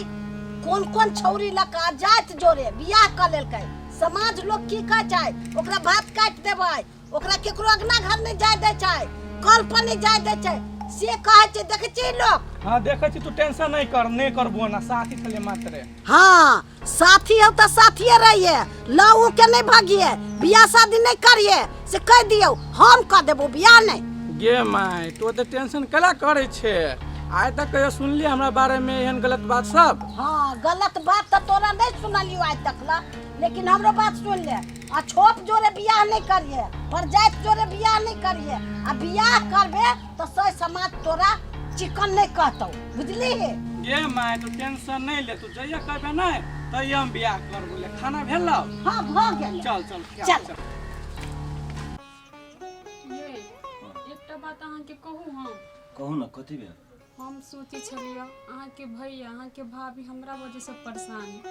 कौन कौन छौरी लका जात जोरे बियाह कर लेलकै। समाज लोग की कह चाहे ओकरा भात काट देबै, ओकरा केकरो अगना घर नहीं जाय दे चाहे, कल पर नहीं जाय दे चाहे। से कहे छै देखे छी लोग। हां देखे छी, तू टेंशन नहीं कर, नहीं करबो ना। साथी छले मात्र। हाँ साथी हो तो साथिये रहिए, लऊ के नहीं भागिए, बियाह शादी नहीं करिए से कह दियो। हम कह देबो बियाह नहीं। गे माय तो टेंशन कला करे छे? आज तक कहियो सुनली हमरा बारे में एहन गलत बात सब? हाँ गलत बात तो तोरा नहीं सुनलियो आज तक ला, लेकिन हमरो बात सुन ले। आ छोप जोरे बियाह नहीं करिए, परजाइत जोरे बियाह नहीं करिए। आ बियाह करबे तो सही समाज तोरा चिकन नहीं कहतो, बुझली? गे माय तो टेंशन नहीं ले, तू जइया कहबे नहीं तइया हम बियाह करबो। ले खाना भेलौ? हाँ भ गेल। चल चल चल। ये एकटा बात अहाँ के कहू। हम कहू ना कथी भेल? हम सोचे छलिए अहाँ के भैया अहाँ के भाभी हमरा वजह से परेशानी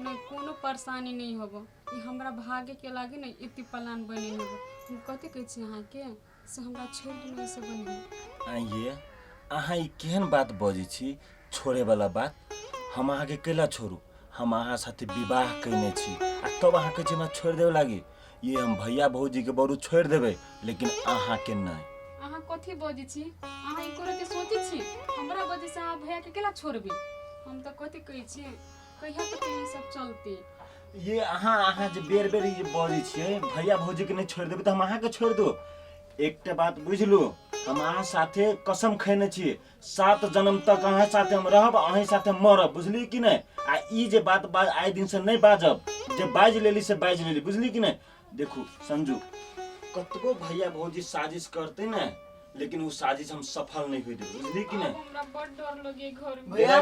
नहीं, कोनो परेशानी नहीं होबो। ई हमरा भागे के लागे नहीं इतनी प्लान बने होबो। हम कथी कहै छी अहाँ के से हमरा छोड़ नहीं से बने। आइए अहाँ ई केहन बात बजै छी? छोड़े वाला बात हम अहाँ के केला छोड़ू? हम अहाँ साथे विवाह कइने छी आ तब अहाँ के हमरा छोड़ देबे लागी? ये हम भैया भौजी के बरू छोड़ देबे, लेकिन अहाँ के नहीं। अहाँ कथी बजै छी? अहाँ एको रति सोचै छी हमरा वजह से अहाँ भैया के केला छोड़बे? हम तो कथी कहै छी कहिया तक ई सब चलते? ये अहाँ जे बेर बेर ये बजै छियै भैया भौजी के नहीं छोड़ देबे तो हम अहाँ के छोड़ दो? एकटा बात बुझलू, हम अहाँ साथे कसम खैने छी 7 जन्म तक अहाँ साथे हम रहब, अहीं साथे मरब, बुझली कि नहीं? आ ई जे बात आइ दिन से नहीं बाजब, जे बाज लेली से बाज लेली, बुझली कि नहीं? देखू संजू, कतबो भैया भौजी साजिश करते ना, लेकिन वो साजिश हम सफल नहीं हुई, बुझली कि नहीं? हमरा बड़ डर लगे घर में। भैया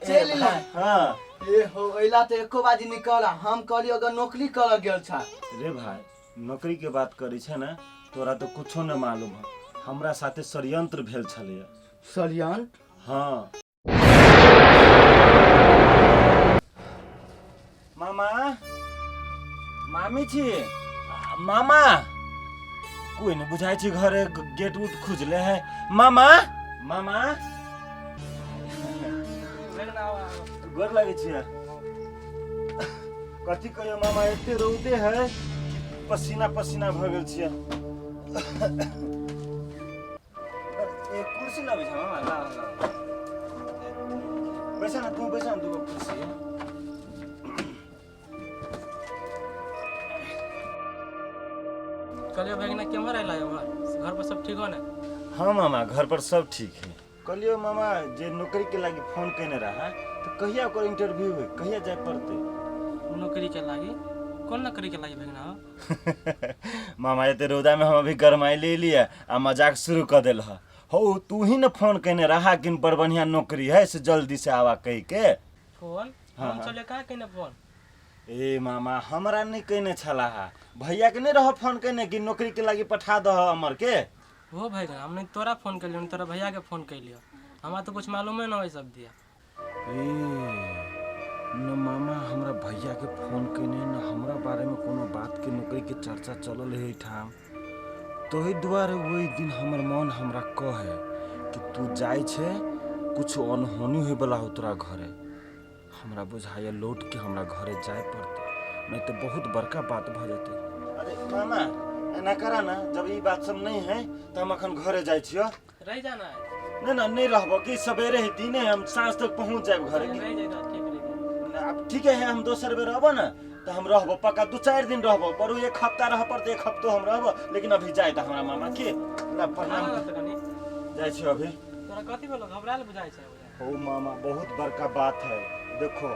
चल ना। हाँ ए हो एला तो एको बाजी निकला। हम कहलियो अगर नौकरी कर गेल छा। रे भाई नौकरी के बात करै छै ना, तोरा तो कुछो न मालूम है। हमरा साथे षड्यंत्र भेल छलैया। षड्यंत्र? हाँ मामा, मामी छी, मामा कोई नहीं बुझाई छी, घरे गेट उट खुजले है। मामा मामा गोर लगे छी। कथी कहियो मामा, एते रौदे है, पसीना पसीना भ गेल छियै। एक कुर्सी लाबे छ मामा? ला ला बैसा ना, तू बैसा ना, दू कुर्सी। कहलियो भैया केम्हर आइला घर पर सब ठीक हो ना? हाँ मामा घर पर सब ठीक है। कहलियो मामा जे नौकरी के लागी फोन केने रहा तो कहिया ओकर इंटरव्यू है, कहिया जाय पड़ते? नौकरी के लागी? कौन नौकरी के लागी भगना हो? मामा ये रौदा में हम अभी गरमाई ले लिया आ मजाक शुरू कर दिल हो तू ही न फोन कहने रहा कि बड़ बढ़िया नौकरी है से जल्दी से आवा कह के फोन हम चले का कहने फोन ए मामा हमरा नहीं कहने छला भैया के नहीं रह फोन कहने कि नौकरी के लागी पठा दह अमर के हो भगना हमने तोरा फोन कर लियो तोरा भैया के फोन कर लियो हमरा तो कुछ मालूम है ना वही सब दिया न मामा हमरा भैया के फोन कहने न हमरा बारे में कोनो बात के नौकरी के चर्चा चलल है ठाम तो ही दुआरे वही दिन हमर मन हमरा कहे कि तू जाय छे कुछ अनहोनी होय वाला हो तोरा घरे हमरा बुझाया लौट के हमरा घरे जाय पड़ते नहीं तो बहुत बड़का बात भ जेते अरे मामा एना करा ना जब ई बात सब नहीं है तो हम अखन घरे जाय छियो रह जाना है नहीं रहबो कि सवेरे ही दिने हम सांझ तक पहुंच जाब घरे अब ठीक है हम दोसर बेर रहबो ना तो हम रहबो पक्का 2-4 दिन रहबो बरू 1 हफ्ता रह पर 1 हफ्तो हम रहबो लेकिन अभी जाय त हमरा मामा के प्रणाम जाय छी अभी तोरा कथि भेलो घबराल बुझाय छै ओ मामा बहुत बड़का बात है देखो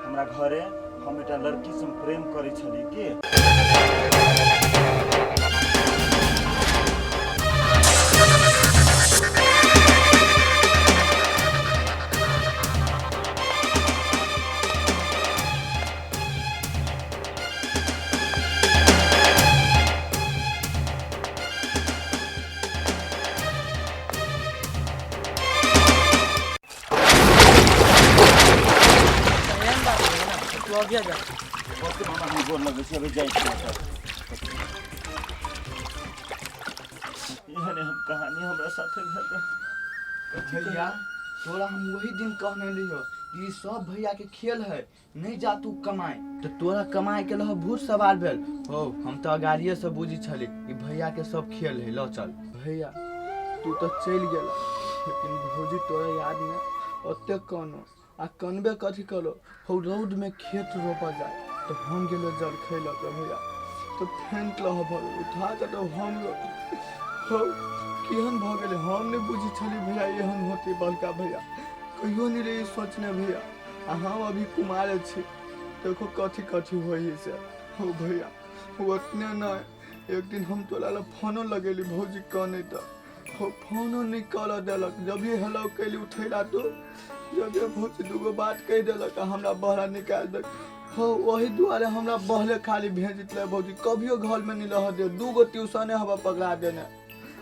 हमरा घरे हम एटा लड़की से प्रेम करै छली के अभी जा बहुत मामा हम गोर लगे छी अभी जाय छी एहने हम कहानी हमरा साथे भेल भैया तोरा हम वही दिन कहने लियो ई सब भैया के खेल है नहीं जा तू कमाए तो तोरा कमाए के लह भूत सवार भेल हो हम तो अगाड़िए से बुझी छली ई भैया के सब खेल है लो चल भैया तू तो चल गेला लेकिन भौजी तोरा याद में ओते कोनो आ कनबे कथी करो हो रोड में खेत रोपा जाए तो हम गेलो जल खैलो तो भैया तो फेंट लह भर उठा के तो हम हो केहन भ गेले हम ने बुझी छली भैया एहन होते बड़का भैया कहियो नहीं रही सोचने भैया आ हम अभी कुमार छी देखो कथी कथी होई से हो भैया उतने न एक दिन हम तोला ला फोनो लगेली भौजी कहने तो हो फोनो नहीं कर देलक जब भी हेलो कैली उठैला तो जब भौजी दूगो बात कह देलक हमरा बहरा निकाल दे हो वही दुआरे हमरा बहले खाली भेज दिले भौजी कभियो घर में नहीं रह दे दूगो ट्यूशने हवा पकड़ा देने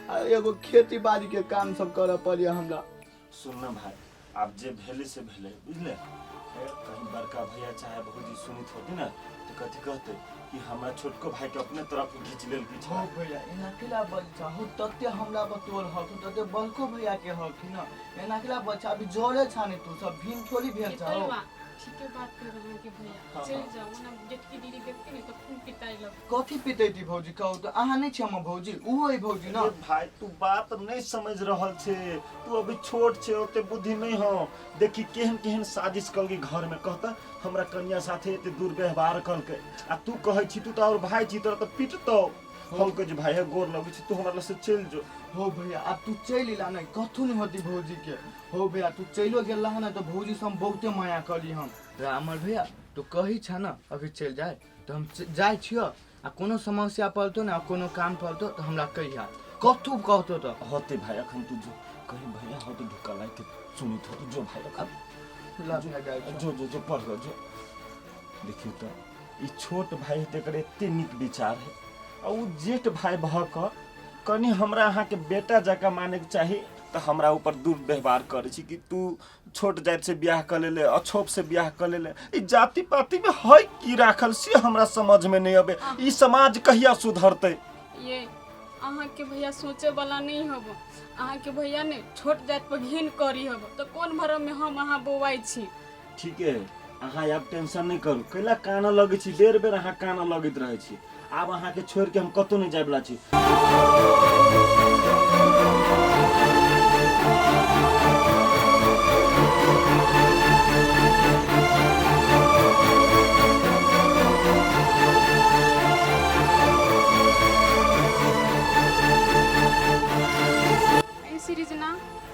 आ एगो खेती बाड़ी के काम सब करे पड़िए हमरा सुन ना भाई आप जे भेले से भेले बुझले कहीं बड़का भैया चाहे भौजी सुनित होती ना तो कथी कहते कि हमरा छोटको भाई के अपने तरफ खींच लेल पीछे हो भैया एना केला बच्चा हो तते हमरा बतोल हो तू तते बड़को भैया के हो कि ना एना केला बच्चा अभी जोरे छाने तू सब भीम थोड़ी भेल जा हो ठीक है बात कर रहे हैं कि भैया चल जाओ ना जेटकी दीदी देखते नहीं तो खून पिटाई लग कथी पिटेती भौजी कहू तो आहा नहीं छम भौजी उहो ही भौजी ना भाई तू बात नहीं समझ रहल छे तू अभी छोट छे ओते बुद्धि नहीं हो देखी केहन केहन साजिश कल के घर में कहता हमरा कन्या साथे एते दुर्व्यवहार कल के आ तू कहै छी तू तो और भाई छी तोरा तो पिटतो हम कह जे भाई गोर लगै छी तू हमरा से चल जो हो भैया अब तू चल ला नहीं कथु नहीं होती भौजी के हो भैया तू चलो गेला ना तो भौजी से हम बहुते माया करी हम अमर भैया तू कही छ ना अभी चल जाए तो हम जाय छियो आ कोनो समस्या पड़तो ना कोनो काम पड़तो तो हमरा कहिया कथु कहतो तो होते भाई अखन तू जो कहीं भैया हो तो ढुका लाई के सुनी तो जो भाई अब ला भैया जाय जो पढ़ जो देखियो तो ई छोट भाई तेकर एते निक विचार है आ उ जेठ भाई भक कनी हमरा अहाँ के बेटा जका माने के चाही तो हमरा ऊपर दुर्व्यवहार करे छी कि तू छोट जात से ब्याह कर लेले अछोप से ब्याह कर लेले ई जाति पाति में है की राखल से हमरा समझ में नहीं आबे ई समाज कहिया सुधरते ये अहाँ के भैया सोचे वाला नहीं हबो अहाँ के भैया ने छोट जात पर घिन करी हबो तो कोन भरम में हम अहाँ बोवाई छी ठीक है अहाँ अब टेंशन नहीं करू कैला काना लगे छी बेर बेर अहाँ काना लगत रहे छी आब अहाँ के छोड़ के हम कतो नहीं जायबला छी सीरीज ना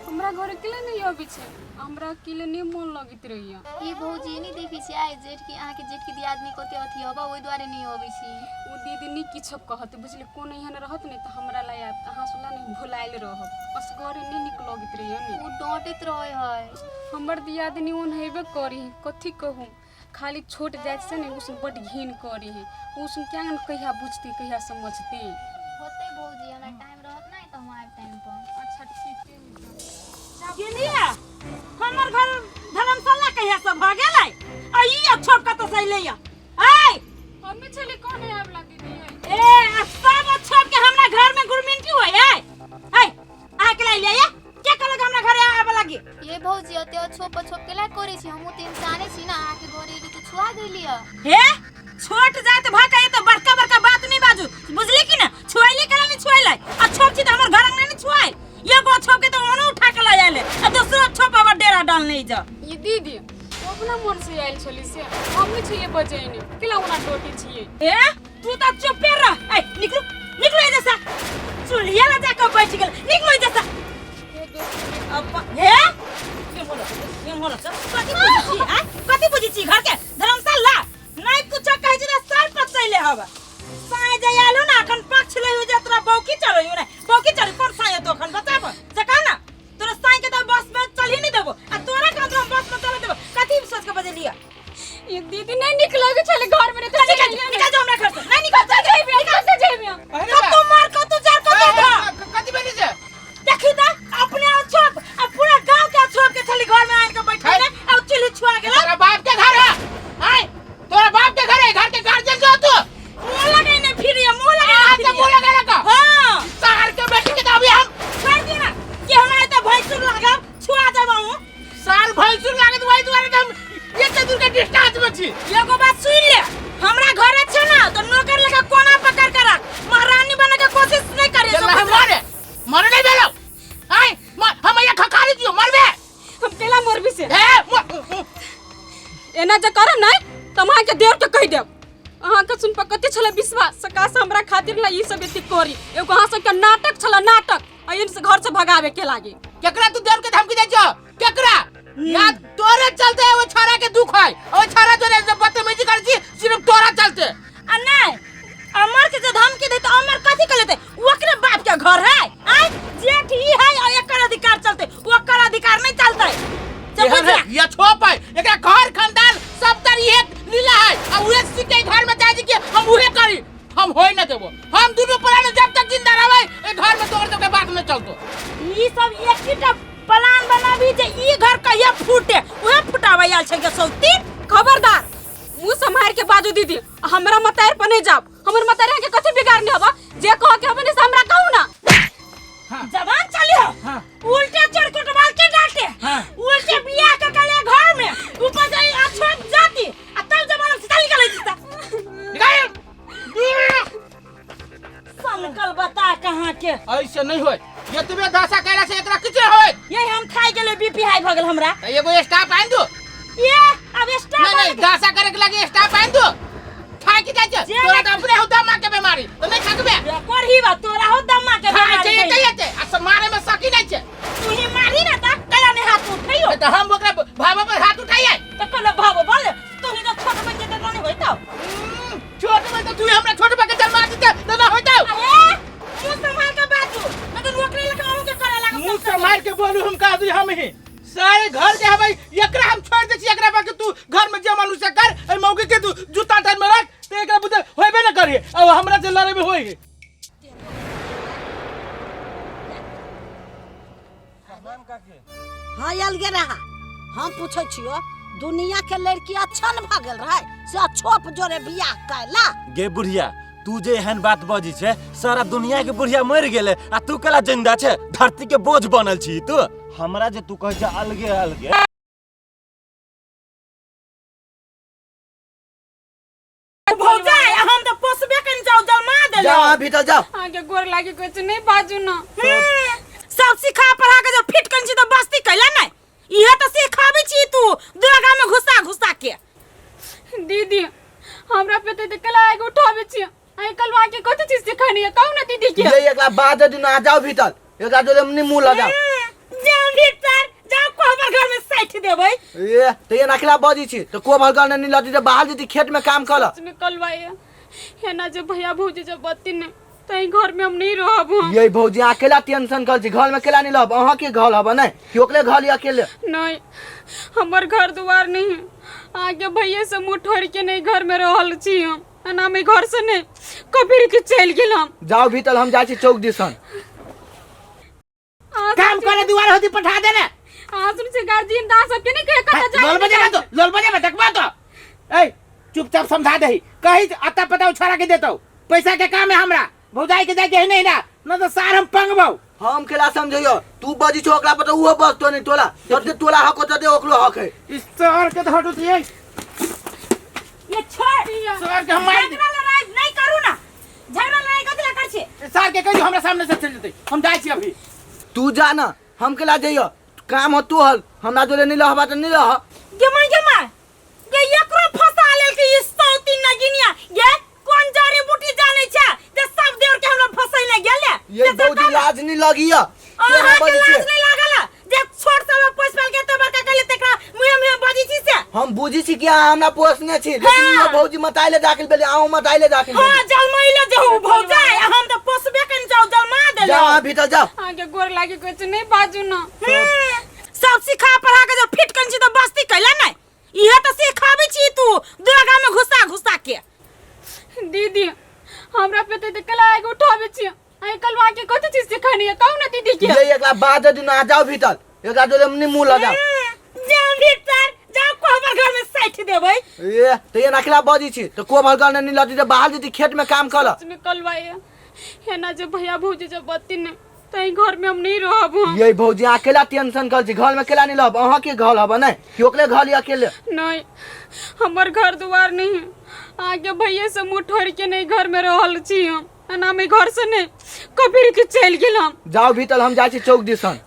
हमरा घर के लिए नहीं अभी छे हमरा अकेले नहीं मन लगित रहिया ये भौजी नहीं देखी छी आइ जेठ की आहाँ के जेठ की दियादनी कते अथी होबा ओइ द्वारे नहीं होबी छी वो दीदी नहीं किछ कहत बुझले कोन यहाँ रहत नहीं तो हमरा ला आब अहाँ सुला नहीं भुलाइल रहब बस घरे नहीं निक लगित रहिया नहीं वो डांटत रहे है हमर दियादनी ओन हेबे करी कथी कहूं खाली छोट जात से नहीं उसन बड घिन करी है उसन क्या कहिया बुझती कहिया समझती होते भौजी हमरा टाइम रहत नहीं तो हम आब टाइम पर अच्छा ठीक है गेलिया हमर घर धर्मशाला कहिया से भ गेलै आ ई छोप कत से अइलैया ए हमें चली कौन है आप लगी दी ए सब छोप के हमरा घर में गुरमिंटी होय ए आ के ले लिया के कहलक हमरा घरे आबे लागी ये भौजी अते छोप के ला करै छी हम त इंसाने छी ना आके घरे तो छुआ देलिया हे छोट जात भाका ये तो बड़का बड़का बात नहीं बाजू बुझली कि ना छुआइले कला नहीं छुआइले आ छोप छी त हमर घर अंगना नहीं छुआइ ये गो छोप के तो ओनो उठा के ले आइले आ दूसरा छोप पर डेरा डाल नहीं जा ये दीदी अपना मन से आइल छली से हम नहीं छिए बजैने केला उना टोटी छिए ए तू त चुप रह ए निकलो जैसा चुलिया ला जाकर बैठ गेल निकलो जैसा अब हे ये मोला कथि बुझी छी घर के धर्मशाला नहीं कुछ कहि जे साल पचैले हवा साय जयालु ना अखन पक्ष ले हो जतरा बौकी चढ़यो ना बौकी चढ़ पर साय तो अखन बताब जका ना तोरा साय के तो बस में चल ही नहीं देबो आ तोरा के हम बस में चल देबो कथि सोच के बजे लिया ये दीदी नहीं निकलोगे चले घर में तो निकल जाओ हमरा घर से नहीं निकल जाइबे अरे तू मार को तू जा को दे कथी बनी से देखी त अपने छोप आ पूरा गांव के छोप के चली घर में आके बैठे ने आ चली छुआ गेला तेरा बाप के घर है हाय तोरा बाप के घर है घर के गार्जियन जो तू मुंह लगे ने फिर ये मुंह लगे हां तो मुंह लगा का हां शहर के बेटी के तो अभी हम छोड़ दे ना कि हमारे तो भैंसुर लगा छुआ देबहू साल भैंसुर लागत वही दुआरे तो हम ये दूर के डिस्टेंस में छी एगो बात सुन ले हमरा घरे छ ना तो नौकर लगा कोना पकड़ के रख महारानी बने के कोशिश नहीं करे चल मारे मारे नहीं बेलो हाय हम ये खखारी दियो मरबे हम केला मरबी से ए एना जे करम नहीं त मां के देव के कह देब अहाँ के सुन पकते छले विश्वास सकास हमरा खातिर ला ई सब एती करी एगो अहाँ सब के नाटक छला नाटक आ इन से घर से भगावे के लागी केकरा तू देव के धमकी दे छ केकरा या तोरे चलते वो छोरा के दुख है ओ छोरा तोरे बदतमीजी कर छी सिर्फ तोरा चलते आ नहीं अमर के जो धमकी दे तो अमर कथि कर लेते ओकरे बाप के घर है आ जेठ ही है और एकर अधिकार चलते ओकर अधिकार नहीं चलते ये छोप है एकरा घर खानदान सब तर एक लीला है अब उहे सीटे घर में जाई के हम उहे करी हम होई न देबो हम दोनों प्राणी जब तक जिंदा रहबै ए घर में तोर के बात में चलतो ई सब एकटा प्लान बनाबी जे ई घर कहिया फूटे उहे फुटावे आल छै के सौती खबरदार मुंह संभाल के बाजू दीदी हमरा मतार पर नहीं जाब हमर मतार के कथि बिगाड़ने हबा जे कह के अपने से हमरा कहू ना जवान चलियो उल्टे चरकुटवाल के डांटे उल्टे बियाह के कले घर में ऊपर से अछत जाती आ तब जमाना से चली गई जीता संकल बता कहां के ऐसे नहीं होय ये तुम्हें दशा कहला से एकरा किछे होय ये हम खाई गेले बीपी हाई भ गेल हमरा एगो स्टाफ आइन दो ये अब स्टाफ नहीं दशा करे के लगे स्टाफ आइन दो खाई की जाय तोरा तो अपने होता मां के बीमारी तो नहीं खकबे करही बा तोरा हो दम्मा के बीमारी है कहिए आ मारे में सकी नहीं छे तू ही मारी ना ता कला ने हाथ उठाइयो तो हम ओकरा भाबा पर हाथ उठाइए तो कला भाबो बोल तू ही तो छोट बच्चे के नहीं होइतो छोट में तो तू हमरा छोट बच्चे जन्मा देते तो ना होइतो मुंह संभाल के बाजू मैं तो नौकरी लगाऊं के करे लगा मुंह संभाल के बोलू हम का हम ही सारे घर के हवाई एकरा हम छोड़ दे छी एकरा बाकी तू घर में जे मानुष कर ए मौके के तू जूता टाइम में रख ते एकरा बुते होइबे न करी अब हमरा से लड़े में होई हाँ अलगे रहा हम पूछे छियो दुनिया के लड़की अच्छा न भागल रहे से छोप जोरे बियाह कैला गे बुढ़िया तू जे एहन बात बजी छे सारा दुनिया के बुढ़िया मर गेले आ तू कला जिंदा छे धरती के बोझ बनल छी तू हमरा जे तू कह छ अलगे अलगे भौजाई हम तो पोसबे कन जाओ जमा दे जाओ भीतर जाओ आगे गोर लागे कुछ नहीं बाजू ना सब सिखा पढ़ा के जो फिट कन छी तो बस्ती कैला नहीं इहे तो सिखाबे छी तू दुर्गा में घुसा के दीदी हमरा पे तो कला आगे उठावे छी आई कलवा के कथि चीज सिखानी है कहू ना दीदी के ये एकला बाद दिन आ जाओ भीतर एकला जो हमनी मुंह लगाओ जा भीतर देबै ए तो ये नखला बजी छी तो को भल करने नहीं लती तो बाहर जती खेत में काम कर में कलवाए है ना जब भैया भौजी जब बत्ती ने तई घर में हम नहीं रहब ये भौजी अकेला टेंशन कर छी घर में अकेला नहीं रहब अहाँ के घर हब नहीं कि ओकले घर अकेले नहीं हमर घर दुआर नहीं है आगे भैया से मुंह ठोर के नहीं घर में रहल छी हम ना में घर से नहीं कबीर के चल गेल हम जाओ भीतर हम जाई छी चौक दिसन काम करे दुआर होती पठा देना आसुन से गार्जियन दा सब के नहीं कहे कता जा लोल बजे में देखबा तो ए चुपचाप समझा दही कही अता पता छोरा के देतो पैसा के काम है हमरा भौजाई के जाके नहीं ना न तो सार हम पंगबो हम केला समझियो तू बजी छो ओकरा पता उहो बस तो नहीं तोला तोते तोला हक तो दे ओकरो हक है इस शहर के तो हटू दिए ये छोड़ शहर के हम मार दे नहीं करू ना झगड़ा लड़ाई कथि कर छे सार के कहियो हमरा सामने से चल जते हम जाई छी अभी तू जा ना हम केला जइयो काम हो तू हल हमरा जोरे नहीं रहबा त नहीं रह जमा ये एकरो फसा लेल के इस सौती नगिनिया ये कौन जारी बूटी जाने छे ते सब देवर के हमरा फसै ले गेले ये बहुत लाज नहीं लगियो केना बजी छे नहीं लागल जे छोट सब पोस पाल के तो बड़का कले तकरा मुहे बजी छी से हम बुझी छी कि हमरा पोसने छी लेकिन ये भौजी मताइले दाखिल बेले आऊ मताइले दाखिल हां जलमैले जाऊ भौजाई हम तो पोसबे कन जाऊ जलमा देले जा भीतर जा आगे गोर लागे कुछ नहीं बाजू ना सब सिखा पढ़ा के जब फिट कन छी तो बस्ती कैला नहीं इहे तो सिखाबे छी तू दुर्गा में घुसा के दीदी हमरा पे ते कला आगे उठावे छी आई कलवा के कथि चीज सिखानी है कहू ना दीदी के ये एकला बाद दिन आ जाओ भीतर एकला जोरे हमनी मुंह लगा जा भीतर जाओ को हमर घर में सैठ देबै ए तो ये नखला बजी छी तो को भल करने नहीं लती तो बाहर जती खेत में काम कर में कलवाए है ना जब भैया भौजी जब बत्ती ने तई घर में हम नहीं रहब ये भौजी अकेला टेंशन कर छी घर में अकेला नहीं रहब अहाँ के घर हब नहीं कि ओकले घर अकेले नहीं हमर घर दुआर नहीं है आगे भैया से मुंह ठोर के नहीं घर में रहल छी हम ना में घर से नहीं कबीर के चल गेल हम जाओ भीतर हम जाई छी चौक दिसन